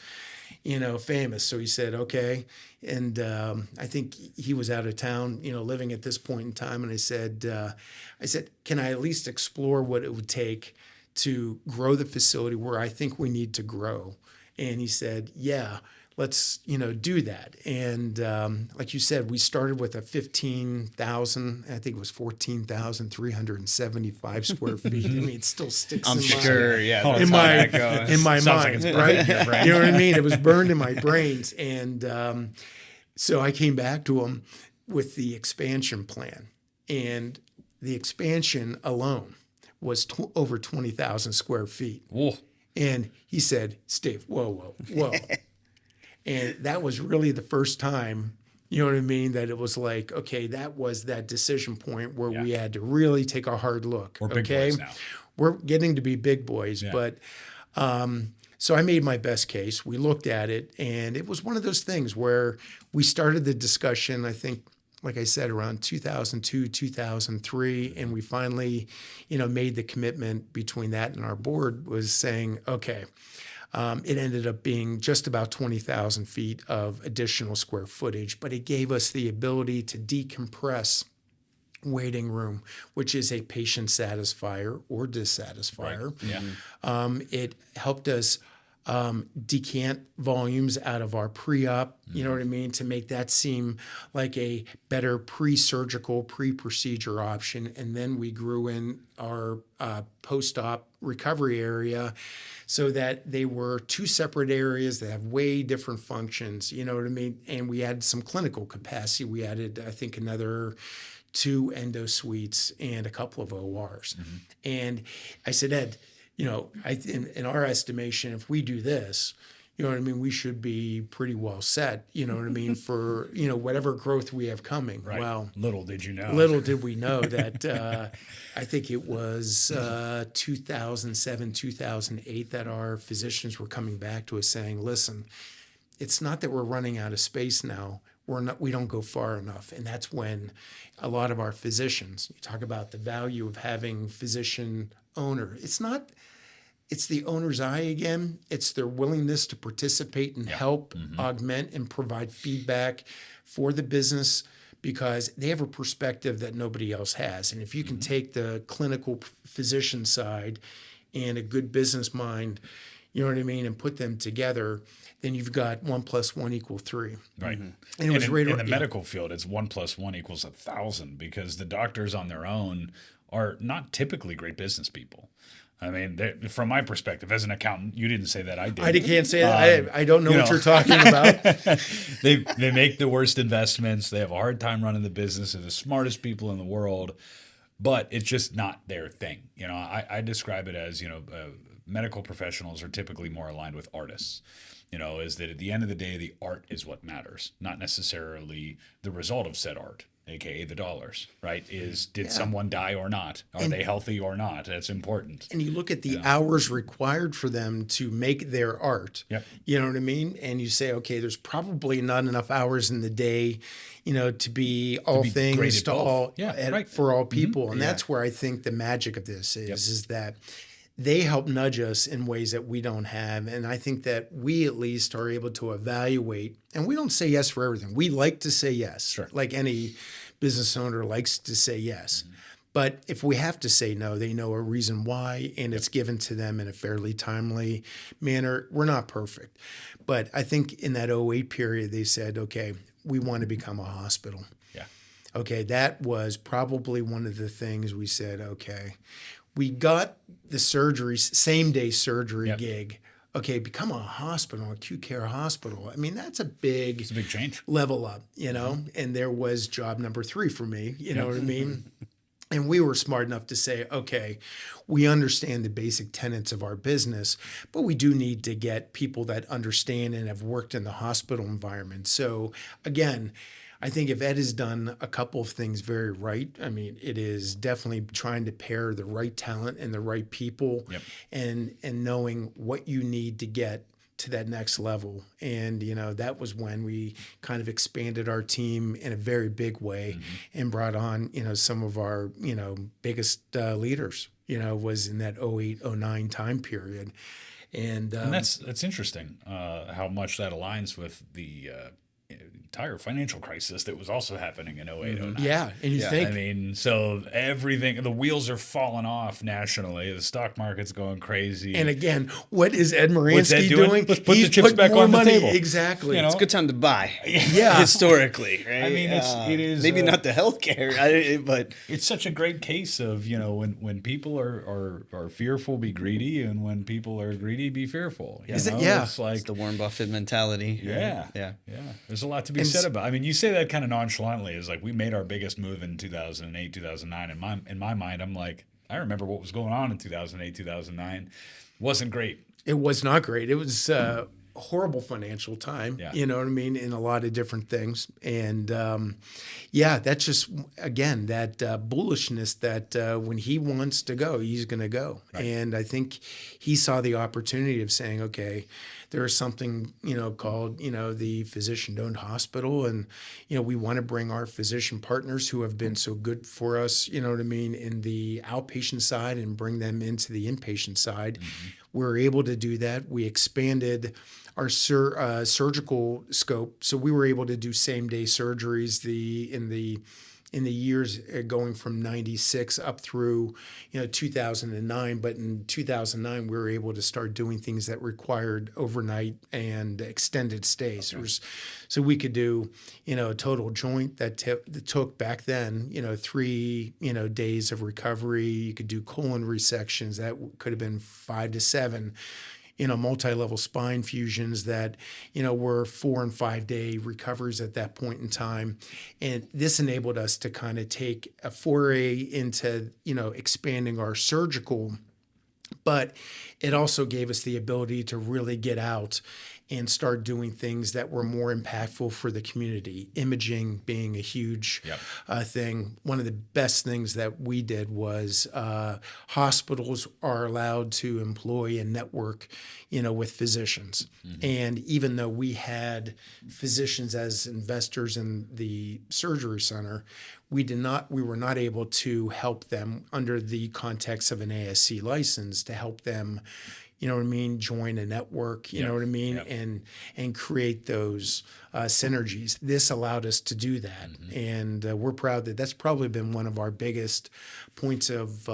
famous. So he said, okay. And I think he was out of town, living at this point in time. And I said, can I at least explore what it would take to grow the facility where I think we need to grow? And he said, yeah, let's, do that. And like you said, we started with a 15,000, I think it was 14,375 square feet. I mean, it still sticks in my Sounds like mind, it's right? in your brain. You know what I mean? It was burned in my brains. And so I came back to him with the expansion plan. And the expansion alone was over 20,000 square feet. Whoa. And he said, Steve, whoa. And that was really the first time, that it was like, okay, that was that decision point where we had to really take a hard look. We're big boys now. We're getting to be big boys. Yeah. But so I made my best case. We looked at it, and it was one of those things where we started the discussion, I think, like I said, around 2002, 2003, and we finally, made the commitment between that and our board was saying, okay, it ended up being just about 20,000 feet of additional square footage, but it gave us the ability to decompress waiting room, which is a patient satisfier or dissatisfier. Right. Yeah. It helped us decant volumes out of our pre-op, you know what I mean, to make that seem like a better pre-surgical, pre-procedure option. And then we grew in our post-op recovery area so that they were two separate areas that have way different functions, you know what I mean? And we added some clinical capacity. We added, I think, another 2 endo suites and a couple of ORs. And I said, Ed, in our estimation, if we do this, you know what I mean, we should be pretty well set, you know what I mean, for, whatever growth we have coming. Right. Well, little did you know. Little did we know that I think it was 2007, 2008 that our physicians were coming back to us saying, listen, it's not that we're running out of space now. We don't go far enough. And that's when a lot of our physicians, you talk about the value of having physician owner. It's not it's the owner's eye again. It's their willingness to participate and help augment and provide feedback for the business, because they have a perspective that nobody else has. And if you can take the clinical physician side and a good business mind, you know what I mean, and put them together, then you've got 1 + 1 = 3. Right. And it was in the medical field, it's 1 + 1 = 1,000, because the doctors on their own are not typically great business people. I mean, from my perspective, as an accountant, you didn't say that, I did. I can't say that. I don't know what you're talking about. They make the worst investments. They have a hard time running the business. They're the smartest people in the world, but it's just not their thing. You know, I describe it as, medical professionals are typically more aligned with artists. Is that at the end of the day, the art is what matters, not necessarily the result of said art, aka the dollars, right? Did someone die or not? Are they healthy or not? That's important. And you look at the hours required for them to make their art. Yep. You know what I mean? And you say, okay, there's probably not enough hours in the day, to be all things to all, for all people. And that's where I think the magic of this is that they help nudge us in ways that we don't have. And I think that we at least are able to evaluate, and we don't say yes for everything. We like to say yes, like any business owner likes to say yes. But if we have to say no, they know a reason why, and it's given to them in a fairly timely manner. We're not perfect. But I think in that 2008 period, they said, okay, we want to become a hospital. Yeah. Okay, that was probably one of the things we said, okay, we got the surgery, same-day surgery gig. Okay, become a hospital, acute care hospital. I mean, it's a big change. Level up, and there was job number 3 for me, you know what I mean? And we were smart enough to say, okay, we understand the basic tenets of our business, but we do need to get people that understand and have worked in the hospital environment. So again, I think if Ed has done a couple of things very right, I mean, it is definitely trying to pair the right talent and the right people, and knowing what you need to get to that next level. And, that was when we kind of expanded our team in a very big way and brought on, some of our, biggest leaders, was in that 2008, 2009 time period. And that's interesting how much that aligns with the entire financial crisis that was also happening in 2008, 2009. Yeah, and you think. I mean, so everything, the wheels are falling off nationally. The stock market's going crazy. And again, what is Ed Moransky doing? Let's put the chips back on the table. Exactly. It's a good time to buy. Yeah. Historically, right? I mean, it is maybe not the healthcare, but it's such a great case of, when people are fearful, be greedy, and when people are greedy, be fearful. Is it? Yeah. It's like the Warren Buffett mentality. Yeah. Yeah. There's a lot to be said about. I mean, you say that kind of nonchalantly. It's like we made our biggest move in 2008, 2009. In my mind, I'm like, I remember what was going on in 2008, 2009. Wasn't great. It was not great. It was a horrible financial time. Yeah. You know what I mean? In a lot of different things. And that's just, again, that bullishness that when he wants to go, he's going to go. Right. And I think he saw the opportunity of saying, okay, there is something, called, the physician-owned hospital. And, we want to bring our physician partners who have been so good for us, you know what I mean, in the outpatient side and bring them into the inpatient side. We're able to do that. We expanded our surgical scope. So we were able to do same-day surgeries in the years going from 96 up through 2009. But in 2009, we were able to start doing things that required overnight and extended stays. Okay. So we could do a total joint that took back then 3 days of recovery. You could do colon resections that could have been 5 to 7. Multi-level spine fusions that, were 4 and 5 day recoveries at that point in time. And this enabled us to kind of take a foray into, expanding our surgical, but it also gave us the ability to really get out and start doing things that were more impactful for the community. Imaging being a huge thing. One of the best things that we did was hospitals are allowed to employ a network, with physicians. And even though we had physicians as investors in the surgery center, we were not able to help them under the context of an ASC license to help them, join a network, and create those synergies. This allowed us to do that. And we're proud that that's probably been one of our biggest points of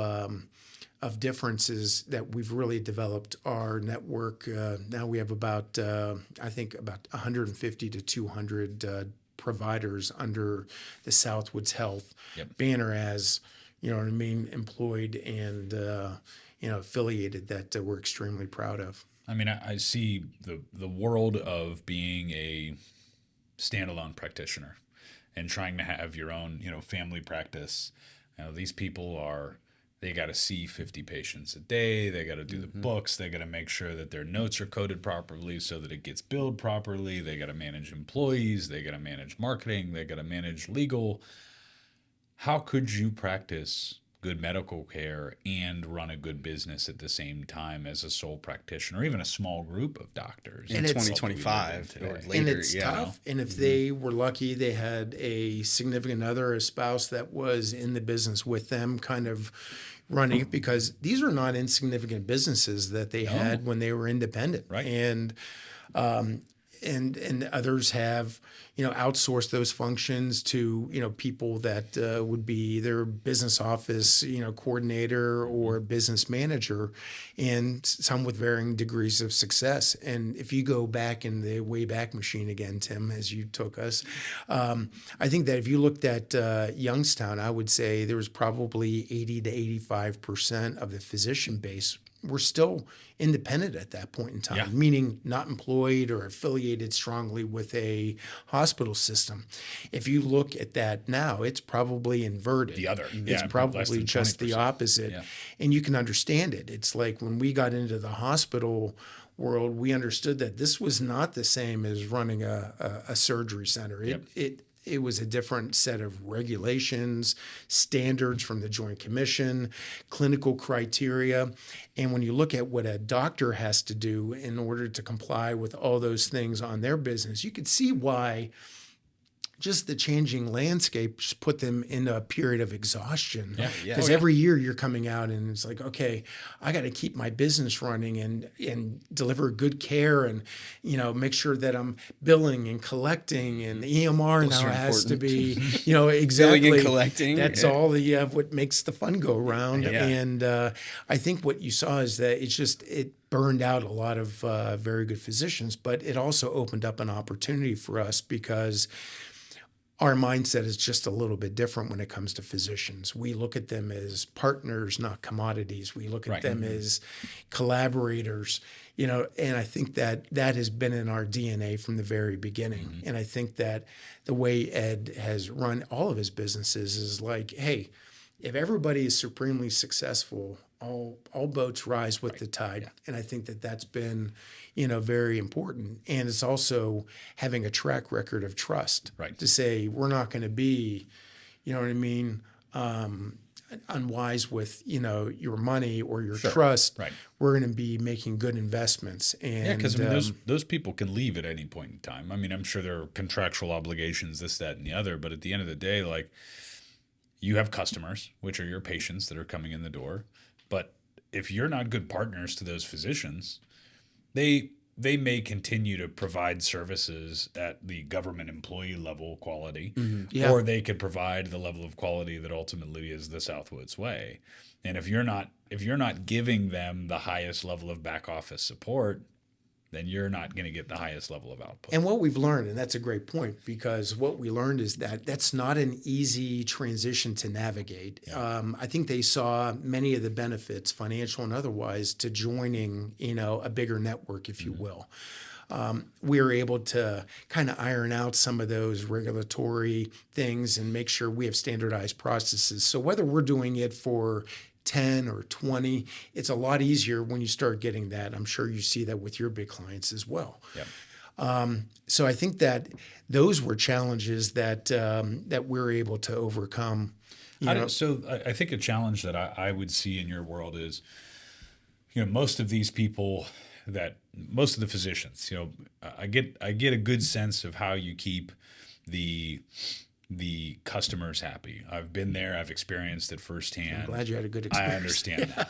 differences that we've really developed our network. Now we have about 150 to 200 providers under the Southwoods Health banner as, employed and, affiliated that we're extremely proud of. I mean, I see the world of being a standalone practitioner and trying to have your own, family practice. These people they got to see 50 patients a day. They got to do the books. They got to make sure that their notes are coded properly so that it gets billed properly. They got to manage employees. They got to manage marketing. They got to manage legal. How could you practice good medical care and run a good business at the same time as a sole practitioner, or even a small group of doctors in 2025 or later? And it's tough. And if they were lucky, they had a significant other, a spouse that was in the business with them, kind of running it, because these are not insignificant businesses that they had when they were independent. Right. And others have, outsourced those functions to, people that would be their business office, coordinator or business manager, and some with varying degrees of success. And if you go back in the Wayback Machine again, Tim, as you took us, I think that if you looked at Youngstown, I would say there was probably 80 to 85% of the physician base were still independent at that point in time, meaning not employed or affiliated strongly with a hospital system. If you look at that now, it's probably inverted. The other. It's probably just the opposite. Yeah. And you can understand it. It's like when we got into the hospital world, we understood that this was not the same as running a surgery center. It was a different set of regulations, standards from the Joint Commission, clinical criteria. And when you look at what a doctor has to do in order to comply with all those things on their business, you could see why just the changing landscape just put them in a period of exhaustion. Because every year you're coming out and it's like, okay, I got to keep my business running and deliver good care and, make sure that I'm billing and collecting, and the EMR now has to be, exactly. Billing and collecting. That's all what makes the fun go around. And I think what you saw is that it burned out a lot of very good physicians, but it also opened up an opportunity for us because our mindset is just a little bit different when it comes to physicians. We look at them as partners, not commodities. We look at them as collaborators, and I think that has been in our DNA from the very beginning. And I think that the way Ed has run all of his businesses is like, hey, if everybody is supremely successful, all boats rise with the tide. And I think that that's been, very important. And it's also having a track record of trust to say, we're not going to be, unwise with, your money or your trust. We're going to be making good investments. And because those people can leave at any point in time. I mean, I'm sure there are contractual obligations, this, that, and the other. But at the end of the day, like, you have customers, which are your patients that are coming in the door. But if you're not good partners to those physicians, they may continue to provide services at the government employee level quality, or they could provide the level of quality that ultimately is the Southwoods way. And if you're not giving them the highest level of back office support, then you're not going to get the highest level of output. And what we've learned, and that's a great point, because what we learned is that that's not an easy transition to navigate. I think they saw many of the benefits, financial and otherwise, to joining, a bigger network, if you will. We were able to kind of iron out some of those regulatory things and make sure we have standardized processes. So whether we're doing it for 10 or 20. It's a lot easier when you start getting that. I'm sure you see that with your big clients as well. Yep. So I think that those were challenges that that we're able to overcome. So I think a challenge that I would see in your world is, most of these people most of the physicians, I get a good sense of how you keep the customers happy. I've been there. I've experienced it firsthand. I'm glad you had a good experience. I understand that.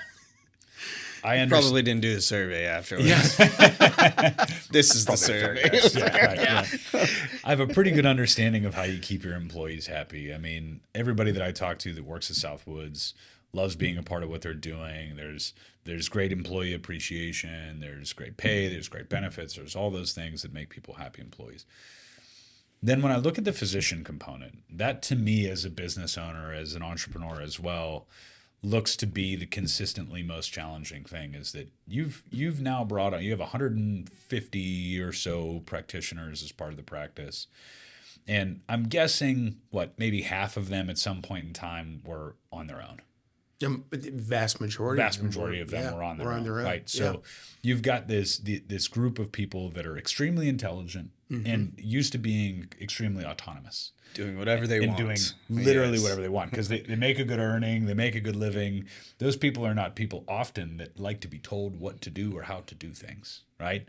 Probably didn't do the survey afterwards. Yeah. This is the survey. Yeah. I have a pretty good understanding of how you keep your employees happy. I mean, everybody that I talk to that works at Southwoods loves being a part of what they're doing. There's great employee appreciation. There's great pay. There's great benefits. There's all those things that make people happy employees. Then when I look at the physician component, that to me as a business owner, as an entrepreneur as well, looks to be the consistently most challenging thing, is that you've now brought on, you have 150 or so practitioners as part of the practice. And I'm guessing maybe half of them at some point in time were on their own. The vast majority of them were on their own. Right. So you've got this group of people that are extremely intelligent and used to being extremely autonomous. Doing whatever they want. Doing literally whatever they want, because they make a good earning, they make a good living. Those people are not people often that like to be told what to do or how to do things, right?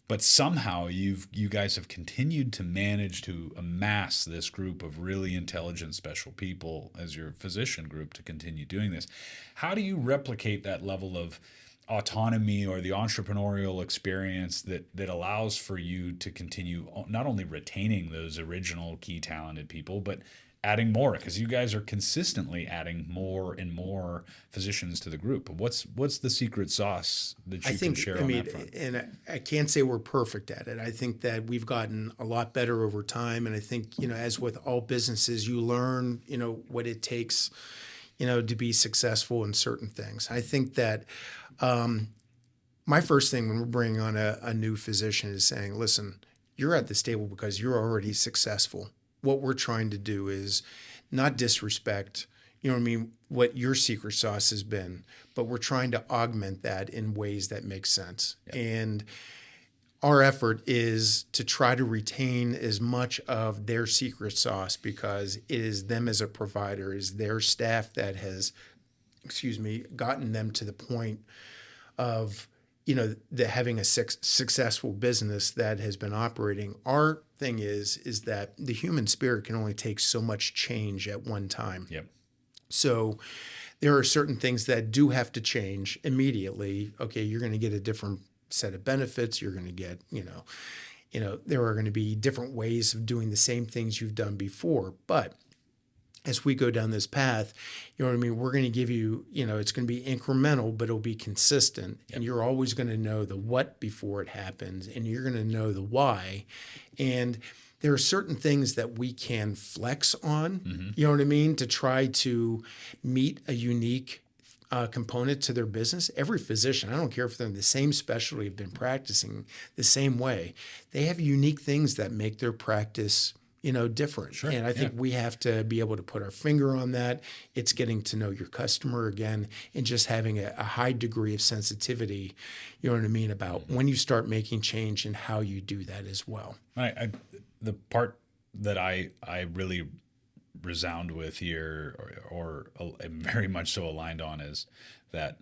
But somehow you guys have continued to manage to amass this group of really intelligent, special people as your physician group to continue doing this. How do you replicate that level of autonomy or the entrepreneurial experience that allows for you to continue not only retaining those original key talented people, but adding more? Because you guys are consistently adding more and more physicians to the group. What's the secret sauce that you can share on that front? And I can't say we're perfect at it. I think that we've gotten a lot better over time. And I think, as with all businesses, you learn, what it takes, to be successful in certain things. I think that my first thing when we're bringing on a new physician is saying, listen, you're at this table because you're already successful. What we're trying to do is not disrespect, what your secret sauce has been, but we're trying to augment that in ways that make sense. Yep. And our effort is to try to retain as much of their secret sauce, because it is them as a provider, is their staff that has, gotten them to the point of, having a successful business that has been operating. Our thing is that the human spirit can only take so much change at one time. Yep. So there are certain things that do have to change immediately. Okay, you're going to get a different set of benefits. You're going to get, there are going to be different ways of doing the same things you've done before. But as we go down this path, we're going to give you, it's going to be incremental, but it'll be consistent. Yep. And you're always going to know the what before it happens, and you're going to know the why. And there are certain things that we can flex on, to try to meet a unique component to their business. Every physician, I don't care if they're in the same specialty, have been practicing the same way, they have unique things that make their practice different. Sure. And I think we have to be able to put our finger on that. It's getting to know your customer again, and just having a high degree of sensitivity, about when you start making change and how you do that as well. The part that I really resound with here, or am very much so aligned on, is that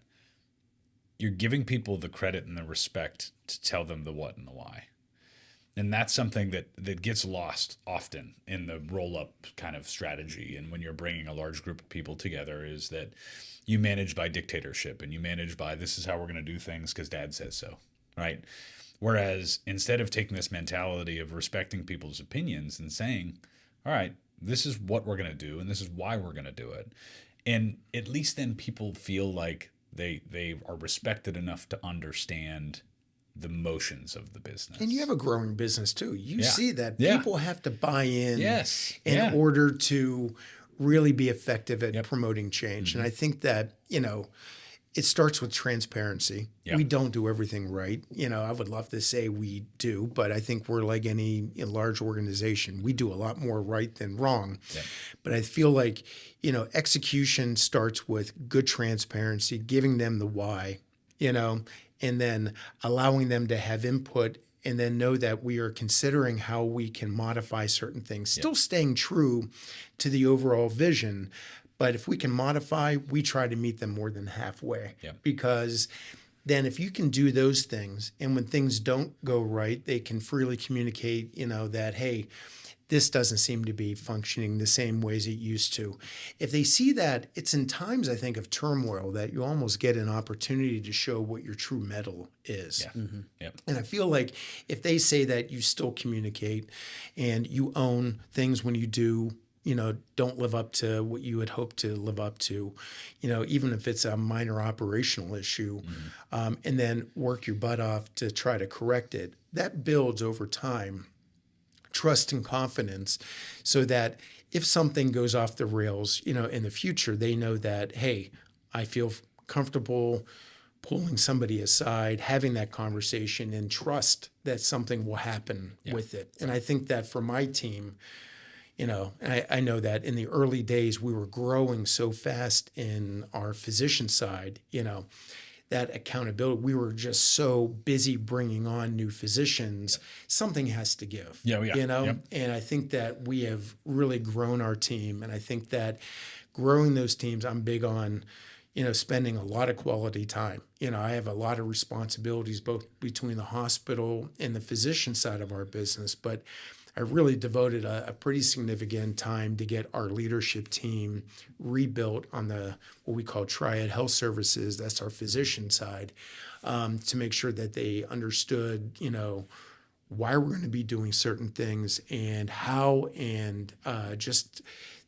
you're giving people the credit and the respect to tell them the what and the why. And that's something that gets lost often in the roll-up kind of strategy. And when you're bringing a large group of people together, is that you manage by dictatorship, and you manage by, this is how we're going to do things because Dad says so, right? Whereas instead of taking this mentality of respecting people's opinions and saying, all right, this is what we're going to do and this is why we're going to do it. And at least then people feel like they are respected enough to understand the motions of the business. And you have a growing business too. You see that people have to buy in in order to really be effective at promoting change. And I think that, it starts with transparency. Yeah. We don't do everything right. I would love to say we do, but I think we're like any large organization. We do a lot more right than wrong. Yeah. But I feel like, execution starts with good transparency, giving them the why, and then allowing them to have input, and then know that we are considering how we can modify certain things, still staying true to the overall vision. But if we can modify, we try to meet them more than halfway. Yeah. Because then if you can do those things, and when things don't go right, they can freely communicate, that, hey, this doesn't seem to be functioning the same ways it used to. If they see that, it's in times, I think, of turmoil that you almost get an opportunity to show what your true mettle is. Yeah. Mm-hmm. Yep. And I feel like if they say that you still communicate and you own things when you do, don't live up to what you had hoped to live up to, even if it's a minor operational issue, and then work your butt off to try to correct it, that builds over time trust and confidence, so that if something goes off the rails, in the future, they know that, hey, I feel comfortable pulling somebody aside, having that conversation, and trust that something will happen with it. And I think that for my team, I know that in the early days, we were growing so fast in our physician side, that accountability, we were just so busy bringing on new physicians, something has to give, and I think that we have really grown our team. And I think that growing those teams, I'm big on, spending a lot of quality time. I have a lot of responsibilities, both between the hospital and the physician side of our business, but I really devoted a pretty significant time to get our leadership team rebuilt on what we call Triad Health Services. That's our physician side, to make sure that they understood, why we're going to be doing certain things and how, and just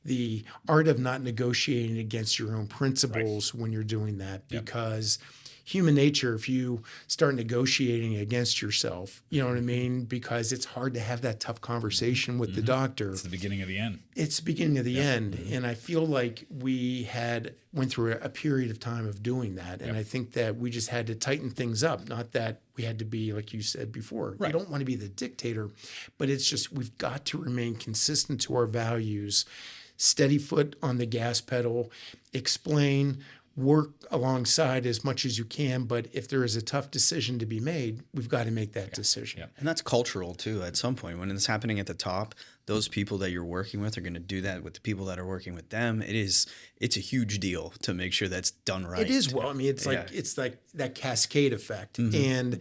the art of not negotiating against your own principles when you're doing that, because human nature, if you start negotiating against yourself, you know what I mean? Because it's hard to have that tough conversation with the doctor. It's the beginning of the end. It's the beginning of the end. And I feel like we went through a period of time of doing that. And I think that we just had to tighten things up. Not that we had to be, like you said before, we don't want to be the dictator, but it's just, we've got to remain consistent to our values, steady foot on the gas pedal, explain, work alongside as much as you can, but if there is a tough decision to be made, we've got to make that decision. Yeah. And that's cultural too. At some point, when it's happening at the top, those people that you're working with are going to do that with the people that are working with them. It's a huge deal to make sure that's done right. It is. Well, I mean, it's like that cascade effect. And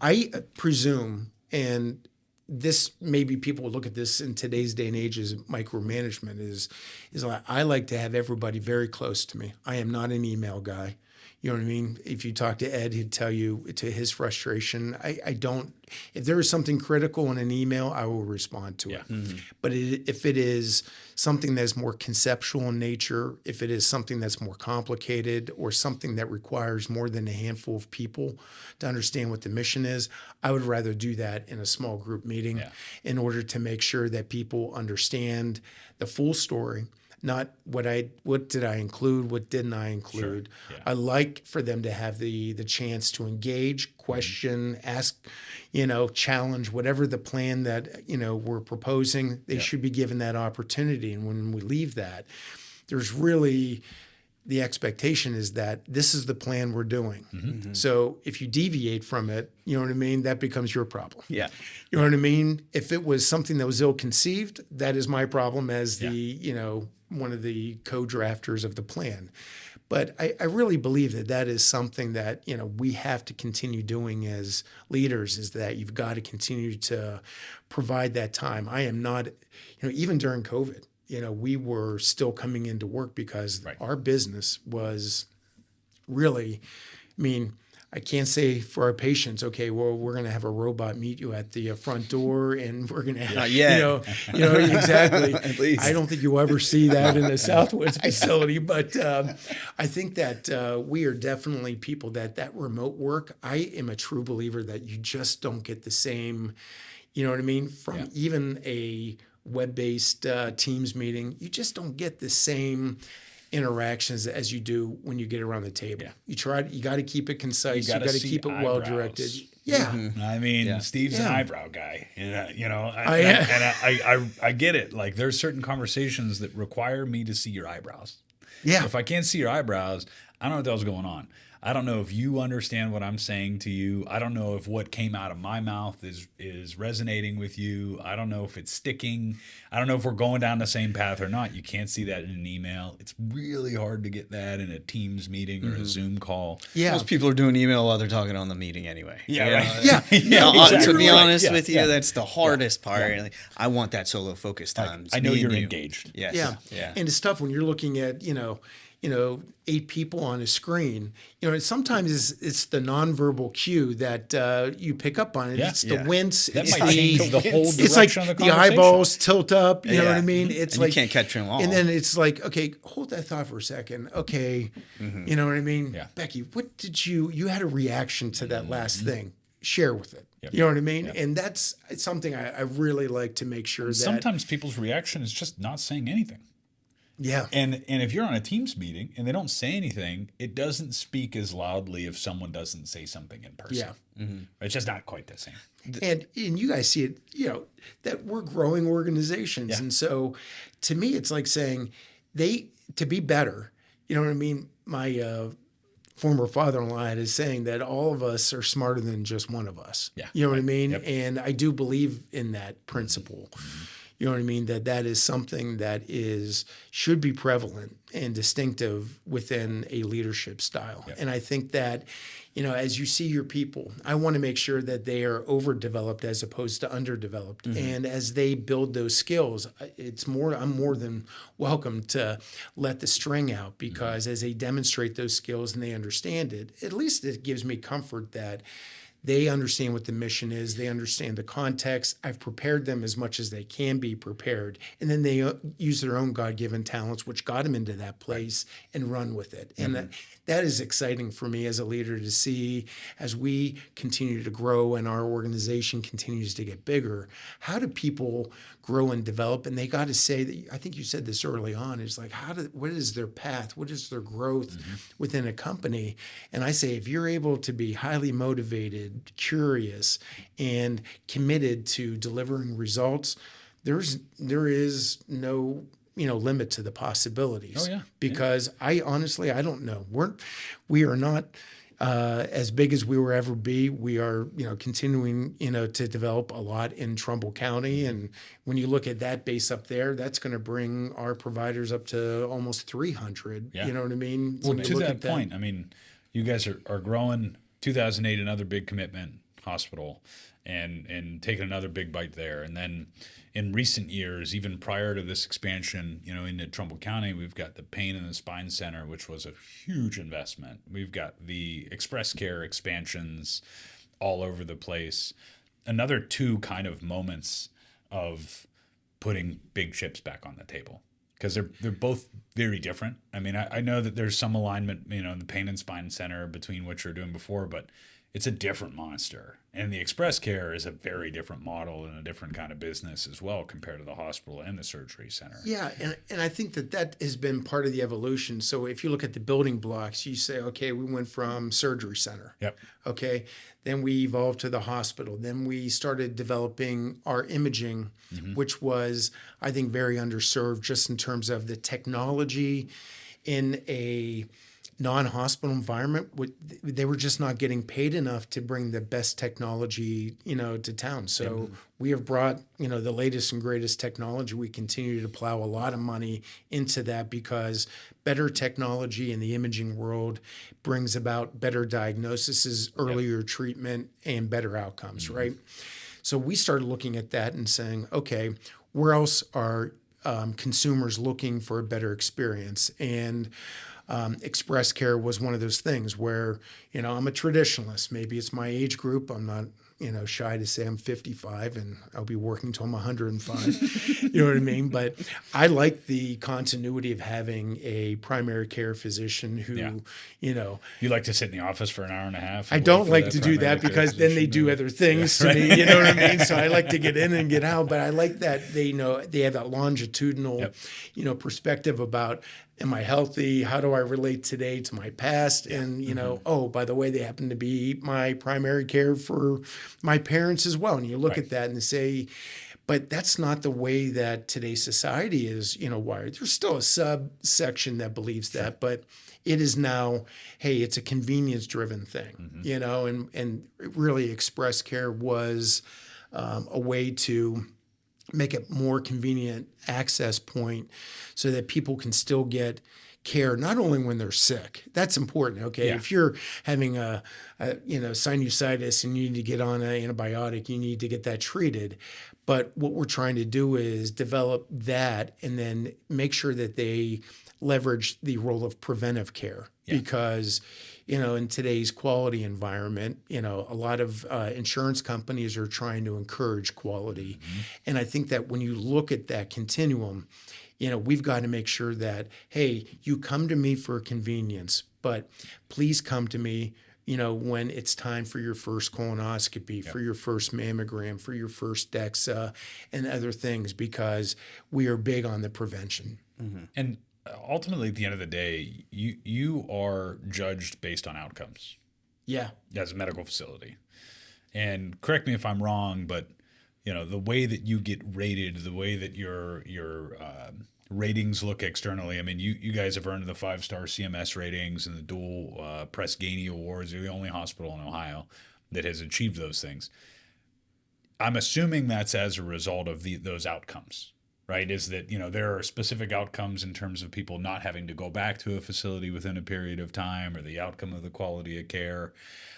I presume, and this, maybe people would look at this in today's day and age as micromanagement, is like, I like to have everybody very close to me. I am not an email guy. You know what I mean? If you talk to Ed, he'd tell you, to his frustration, I don't, if there is something critical in an email, I will respond to it. But if it is something that's more conceptual in nature, if it is something that's more complicated, or something that requires more than a handful of people to understand what the mission is, I would rather do that in a small group meeting in order to make sure that people understand the full story. Not what did I include, what didn't I include. Sure. Yeah. I like for them to have the chance to engage, question, ask, challenge whatever the plan that, we're proposing. They should be given that opportunity. And when we leave that, there's really, the expectation is that this is the plan we're doing. So if you deviate from it, you know what I mean, that becomes your problem. Yeah. You know what I mean? If it was something that was ill-conceived, that is my problem as the, one of the co-drafters of the plan. But I really believe that is something that, we have to continue doing as leaders, is that you've got to continue to provide that time. I am not, even during COVID, we were still coming into work because our business was really, I can't say for our patients, okay, well, we're going to have a robot meet you at the front door and we're going to have, exactly. At least. I don't think you'll ever see that in the Southwoods facility, but I think that we are definitely people that remote work, I am a true believer that you just don't get the same, you know what I mean, from even a web-based Teams meeting, you just don't get the same interactions as you do when you get around the table. Yeah. You got to keep it concise. You gotta got to see keep it well eyebrows. directed. Yeah. I mean, Yeah. Steve's an Yeah. eyebrow guy, and yeah. I get it. Like, there's certain conversations that require me to see your eyebrows. Yeah. If I can't see your eyebrows, I don't know what the hell's going on. I don't know if you understand what I'm saying to you. I don't know if what came out of my mouth is resonating with you. I don't know if it's sticking. I don't know if we're going down the same path or not. You can't see that in an email. It's really hard to get that in a Teams meeting or a Zoom call. Yeah. Most people are doing email while they're talking on the meeting anyway. Yeah, You right. know? Yeah. No, exactly. to be Right. honest Yeah, with you, yeah. that's the hardest part. Like, I want that solo focus time. I know Me and you're you. engaged. Yes. Yeah. Yeah. And it's tough when you're looking at, 8 people on a screen. Sometimes it's the nonverbal cue that you pick up on. Yeah. It's the Yeah. wince. That It's might change the whole direction it's like of the the conversation. eyeballs tilt up. You know what I Yeah. mean? It's And like you can't catch them all. And then it's like, okay, hold that thought for a second. Okay, you know what I mean? Yeah. Becky, what did you had a reaction to that last thing? Share with it. Yep. You know what I mean? And it's something I really like to make sure that. Sometimes people's reaction is just not saying anything. Yeah. And if you're on a Teams meeting and they don't say anything, it doesn't speak as loudly if someone doesn't say something in person. Yeah. It's just not quite the same. And you guys see it, that we're growing organizations. Yeah. And so to me, it's like saying to be better, you know what I mean? My former father-in-law is saying that all of us are smarter than just one of us. Yeah. You know what I mean? Yep. And I do believe in that principle. You know what I mean? That is something that should be prevalent and distinctive within a leadership style. Yep. And I think that, as you see your people, I want to make sure that they are overdeveloped as opposed to underdeveloped. And as they build those skills, I'm more than welcome to let the string out, because as they demonstrate those skills and they understand it, at least it gives me comfort that they understand what the mission is. They understand the context. I've prepared them as much as they can be prepared. And then they use their own God-given talents, which got them into that place, and run with it. And that is exciting for me as a leader to see as we continue to grow and our organization continues to get bigger. How do people grow and develop? And they got to say that, I think you said this early on, is like, what is their path? What is their growth within a company? And I say, if you're able to be highly motivated, curious, and committed to delivering results, there is no limit to the possibilities. Oh, yeah. Because I honestly don't know. We are not as big as we will ever be. We are continuing to develop a lot in Trumbull County, and when you look at that base up there, that's going to bring our providers up to almost 300. Yeah. You know what I mean? Well, When you to look that at that. point, I mean, you guys are growing. 2008, another big commitment hospital, and taking another big bite there. And then in recent years, even prior to this expansion, into Trumbull County, we've got the Pain and the Spine Center, which was a huge investment. We've got the Express Care expansions all over the place. Another two kind of moments of putting big chips back on the table, because they're both very different. I mean, I know that there's some alignment, in the Pain and Spine Center between what you're doing before, but it's a different monster. And the Express Care is a very different model and a different kind of business as well compared to the hospital and the surgery center. Yeah, and I think that has been part of the evolution. So if you look at the building blocks, you say, okay, we went from surgery center. Yep. Okay, then we evolved to the hospital. Then we started developing our imaging, which was, I think, very underserved just in terms of the technology in a non-hospital environment. They were just not getting paid enough to bring the best technology, to town. So we have brought, the latest and greatest technology. We continue to plow a lot of money into that because better technology in the imaging world brings about better diagnoses, earlier treatment, and better outcomes, right? So we started looking at that and saying, okay, where else are consumers looking for a better experience? And Express Care was one of those things where, I'm a traditionalist. Maybe it's my age group. I'm not shy to say I'm 55 and I'll be working till I'm 105. You know what I mean? But I like the continuity of having a primary care physician who, Yeah. You like to sit in the office for an hour and a half? I don't like to do that because then they do other things to me. You know what I mean? So I like to get in and get out. But I like that they have that longitudinal, perspective about, am I healthy? How do I relate today to my past? And, oh, by the way, they happen to be my primary care for my parents as well. And you look at that and say, but that's not the way that today's society is, wired. There's still a subsection that believes that, but it is now, hey, it's a convenience-driven thing, and really Express Care was a way to make it more convenient access point so that people can still get care, not only when they're sick. That's important. Okay. Yeah. If you're having a sinusitis and you need to get on an antibiotic, you need to get that treated. But what we're trying to do is develop that and then make sure that they leverage the role of preventive care, because in today's quality environment, a lot of insurance companies are trying to encourage quality. And I think that when you look at that continuum, we've got to make sure that, hey, you come to me for convenience, but please come to me, when it's time for your first colonoscopy, for your first mammogram, for your first DEXA, and other things, because we are big on the prevention. And ultimately, at the end of the day, you are judged based on outcomes. Yeah. As a medical facility. And correct me if I'm wrong, but the way that you get rated, the way that your ratings look externally. I mean, you guys have earned the 5-star CMS ratings and the dual Press Ganey Awards. You're the only hospital in Ohio that has achieved those things. I'm assuming that's as a result of those outcomes. Right, is that there are specific outcomes in terms of people not having to go back to a facility within a period of time, or the outcome of the quality of care.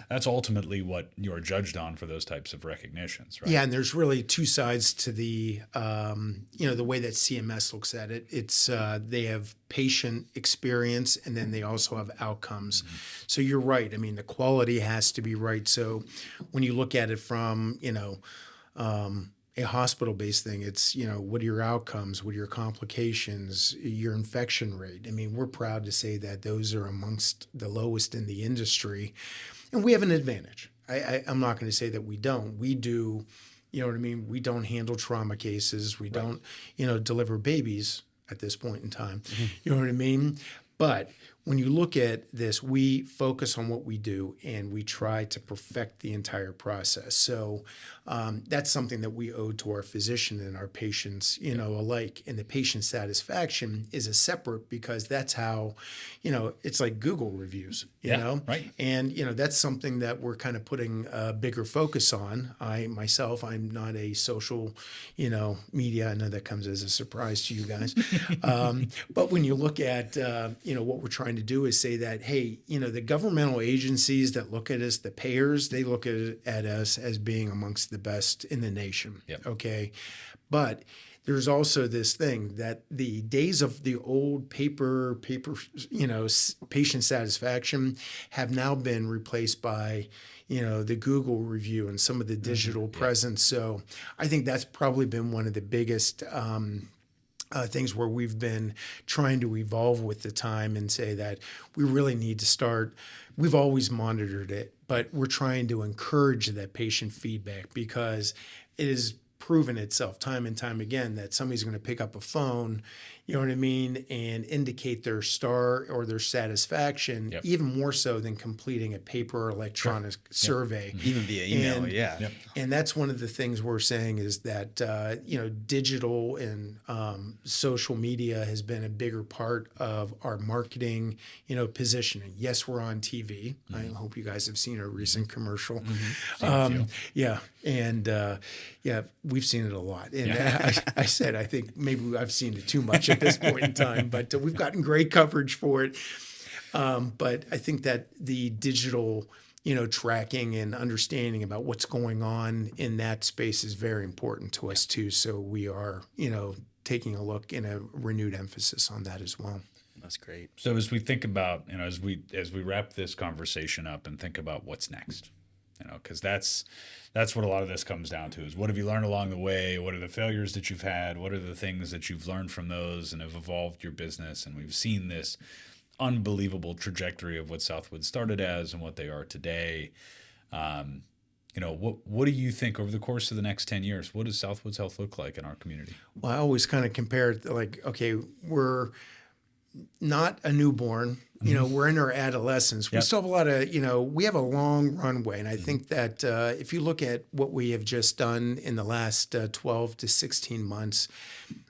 That's ultimately what you're judged on for those types of recognitions, right? Yeah, and there's really two sides to the the way that CMS looks at it. It's they have patient experience, and then they also have outcomes. So you're right. I mean, the quality has to be right. So when you look at it from a hospital-based thing, it's, what are your outcomes, what are your complications, your infection rate? I mean, we're proud to say that those are amongst the lowest in the industry, and we have an advantage. I'm not going to say that we don't. We do, you know what I mean? We don't handle trauma cases. We don't, deliver babies at this point in time. You know what I mean? But when you look at this, we focus on what we do and we try to perfect the entire process. So that's something that we owe to our physician and our patients, alike. And the patient satisfaction is a separate, because that's how, it's like Google reviews, you know? Right. And, that's something that we're kind of putting a bigger focus on. I'm not a social, media. I know that comes as a surprise to you guys. But when you look at, what we're trying to do is say that, hey, the governmental agencies that look at us, the payers, they look at us as being amongst the best in the nation. Yep. Okay. But there's also this thing that the days of the old paper, patient satisfaction have now been replaced by, the Google review and some of the digital presence. So I think that's probably been one of the biggest things where we've been trying to evolve with the time and say that we really need to start. We've always monitored it, but we're trying to encourage that patient feedback, because it has proven itself time and time again that somebody's going to pick up a phone, you know what I mean, and indicate their star or their satisfaction, even more so than completing a paper or electronic survey. Even via email, And that's one of the things we're saying is that, digital and social media has been a bigger part of our marketing, positioning. Yes, we're on TV. I hope you guys have seen our recent commercial. We've seen it a lot. And I said, I think maybe I've seen it too much at this point in time, but we've gotten great coverage for it. But I think that the digital, tracking and understanding about what's going on in that space is very important to us too. So we are, taking a look and a renewed emphasis on that as well. That's great. So as we think about, as we wrap this conversation up and think about what's next, because that's what a lot of this comes down to is what have you learned along the way? What are the failures that you've had? What are the things that you've learned from those and have evolved your business? And we've seen this unbelievable trajectory of what Southwoods started as and what they are today. What do you think over the course of the next 10 years? What does Southwoods Health look like in our community? Well, I always kind of compare it to like, okay, we're not a newborn, we're in our adolescence. We still have a lot of, we have a long runway. And I think that if you look at what we have just done in the last 12 to 16 months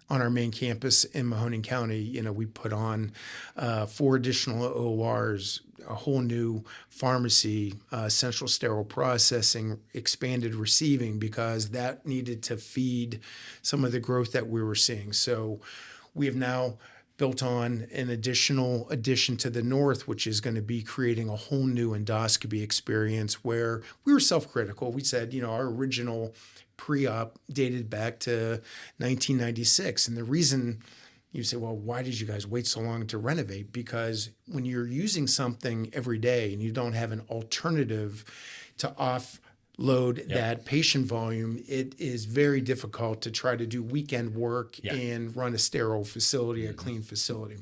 on our main campus in Mahoning County, we put on 4 additional ORs, a whole new pharmacy, central sterile processing, expanded receiving, because that needed to feed some of the growth that we were seeing. So we have now built on an addition to the north, which is going to be creating a whole new endoscopy experience where we were self-critical. We said, our original pre-op dated back to 1996. And the reason you say, well, why did you guys wait so long to renovate? Because when you're using something every day and you don't have an alternative to offload that patient volume, it is very difficult to try to do weekend work and run a sterile facility, a clean facility.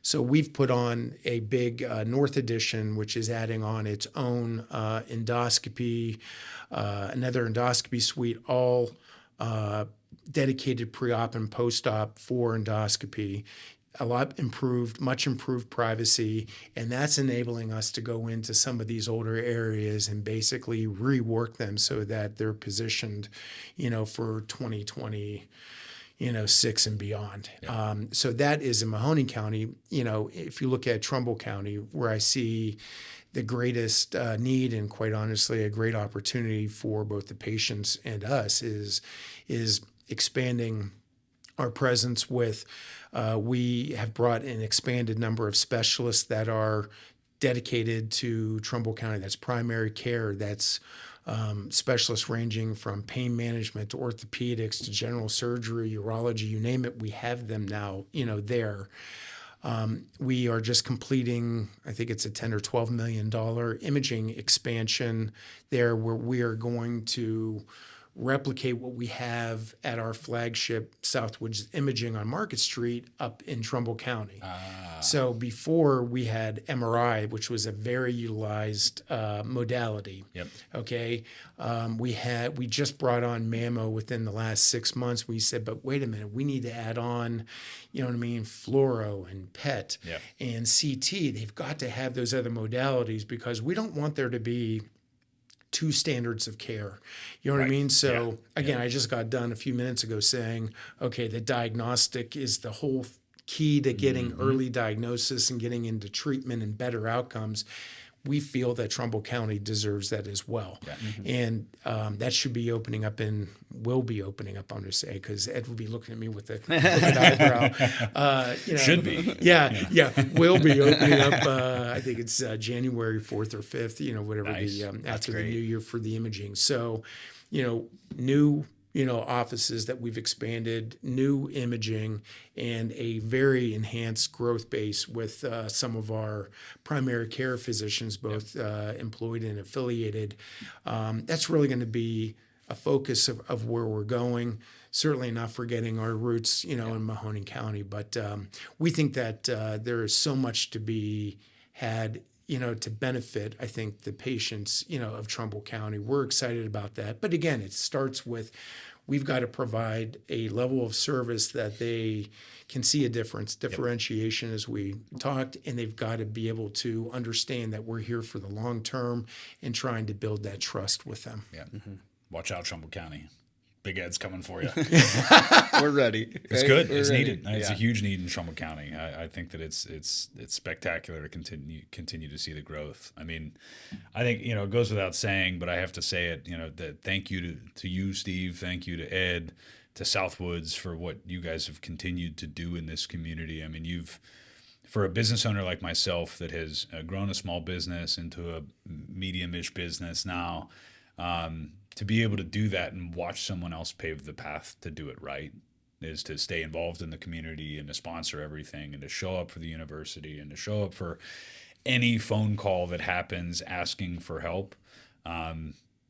So we've put on a big North Edition, which is adding on its own endoscopy, another endoscopy suite, all dedicated pre-op and post-op for endoscopy. Much improved privacy, and that's enabling us to go into some of these older areas and basically rework them so that they're positioned, for 2026 and beyond. So that is in Mahoning County. If you look at Trumbull County, where I see the greatest need and quite honestly a great opportunity for both the patients and us is expanding our presence with. We have brought an expanded number of specialists that are dedicated to Trumbull County. That's primary care. That's specialists ranging from pain management to orthopedics to general surgery, urology, you name it. We have them now, there. We are just completing, I think it's a $10 or $12 million imaging expansion there, where we are going to replicate what we have at our flagship Southwoods Imaging on Market Street up in Trumbull County. So before we had MRI, which was a very utilized modality. Okay. We just brought on mammo within the last 6 months. We said, but wait a minute, we need to add on, fluoro and PET and CT. They've got to have those other modalities because we don't want there to be 2 standards of care. You know what I mean? So again, I just got done a few minutes ago saying, okay, the diagnostic is the whole key to getting early diagnosis and getting into treatment and better outcomes. We feel that Trumbull County deserves that as well. And that should be opening up will be opening up, I'm going to say, because Ed will be looking at me with a crooked eyebrow. Should be. Will be opening up, I think it's January 4th or 5th, whatever after the new year for the imaging. So, new offices that we've expanded, new imaging, and a very enhanced growth base with some of our primary care physicians, both employed and affiliated. That's really going to be a focus of where we're going. Certainly not forgetting our roots, in Mahoning County. But we think that there is so much to be had to benefit, I think, the patients, of Trumbull County. We're excited about that. But again, it starts with we've got to provide a level of service that they can see a differentiation as we talked, and they've got to be able to understand that we're here for the long term and trying to build that trust with them. Watch out, Trumbull County. Big Ed's coming for you. We're ready. It's good. It's needed. It's a huge need in Trumbull County. I think that it's spectacular to continue to see the growth. I mean, I think it goes without saying, but I have to say it. That thank you to you, Steve. Thank you to Ed, to Southwoods for what you guys have continued to do in this community. I mean, for a business owner like myself that has grown a small business into a medium-ish business now. To be able to do that and watch someone else pave the path to do it right is to stay involved in the community and to sponsor everything and to show up for the university and to show up for any phone call that happens asking for help.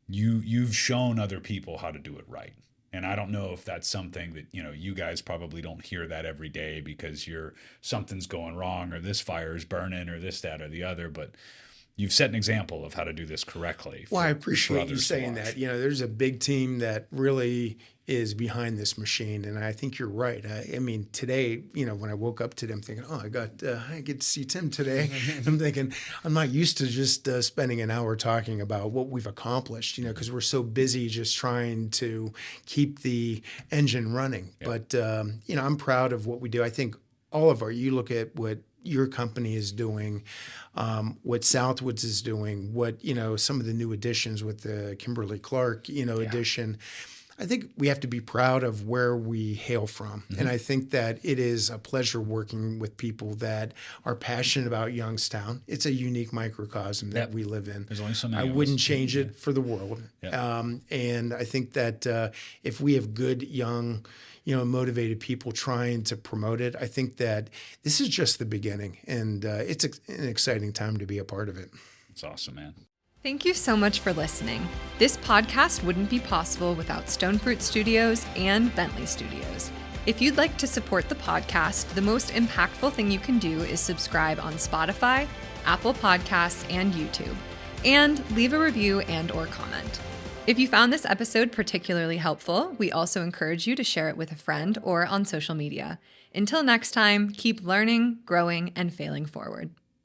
You've shown other people how to do it right. And I don't know if that's something that, you guys probably don't hear that every day because something's going wrong or this fire is burning or this, that, or the other. But you've set an example of how to do this correctly. Well, I appreciate you saying that. There's a big team that really is behind this machine, and I think you're right. I mean, today, when I woke up today, I'm thinking, I get to see Tim today. I'm thinking, I'm not used to just spending an hour talking about what we've accomplished, because we're so busy just trying to keep the engine running. Yeah. But, I'm proud of what we do. I think you look at what your company is doing, what Southwoods is doing, what, some of the new additions with the Kimberly-Clark, addition. I think we have to be proud of where we hail from. Mm-hmm. And I think that it is a pleasure working with people that are passionate about Youngstown. It's a unique microcosm that we live in. There's only so many I wouldn't change it for the world. Yeah. And I think that if we have good, young, motivated people trying to promote it, I think that this is just the beginning. And it's an exciting time to be a part of it. It's awesome, man. Thank you so much for listening. This podcast wouldn't be possible without Stonefruit Studios and Bentley Studios. If you'd like to support the podcast, the most impactful thing you can do is subscribe on Spotify, Apple Podcasts, and YouTube, and leave a review and/or comment. If you found this episode particularly helpful, we also encourage you to share it with a friend or on social media. Until next time, keep learning, growing, and failing forward.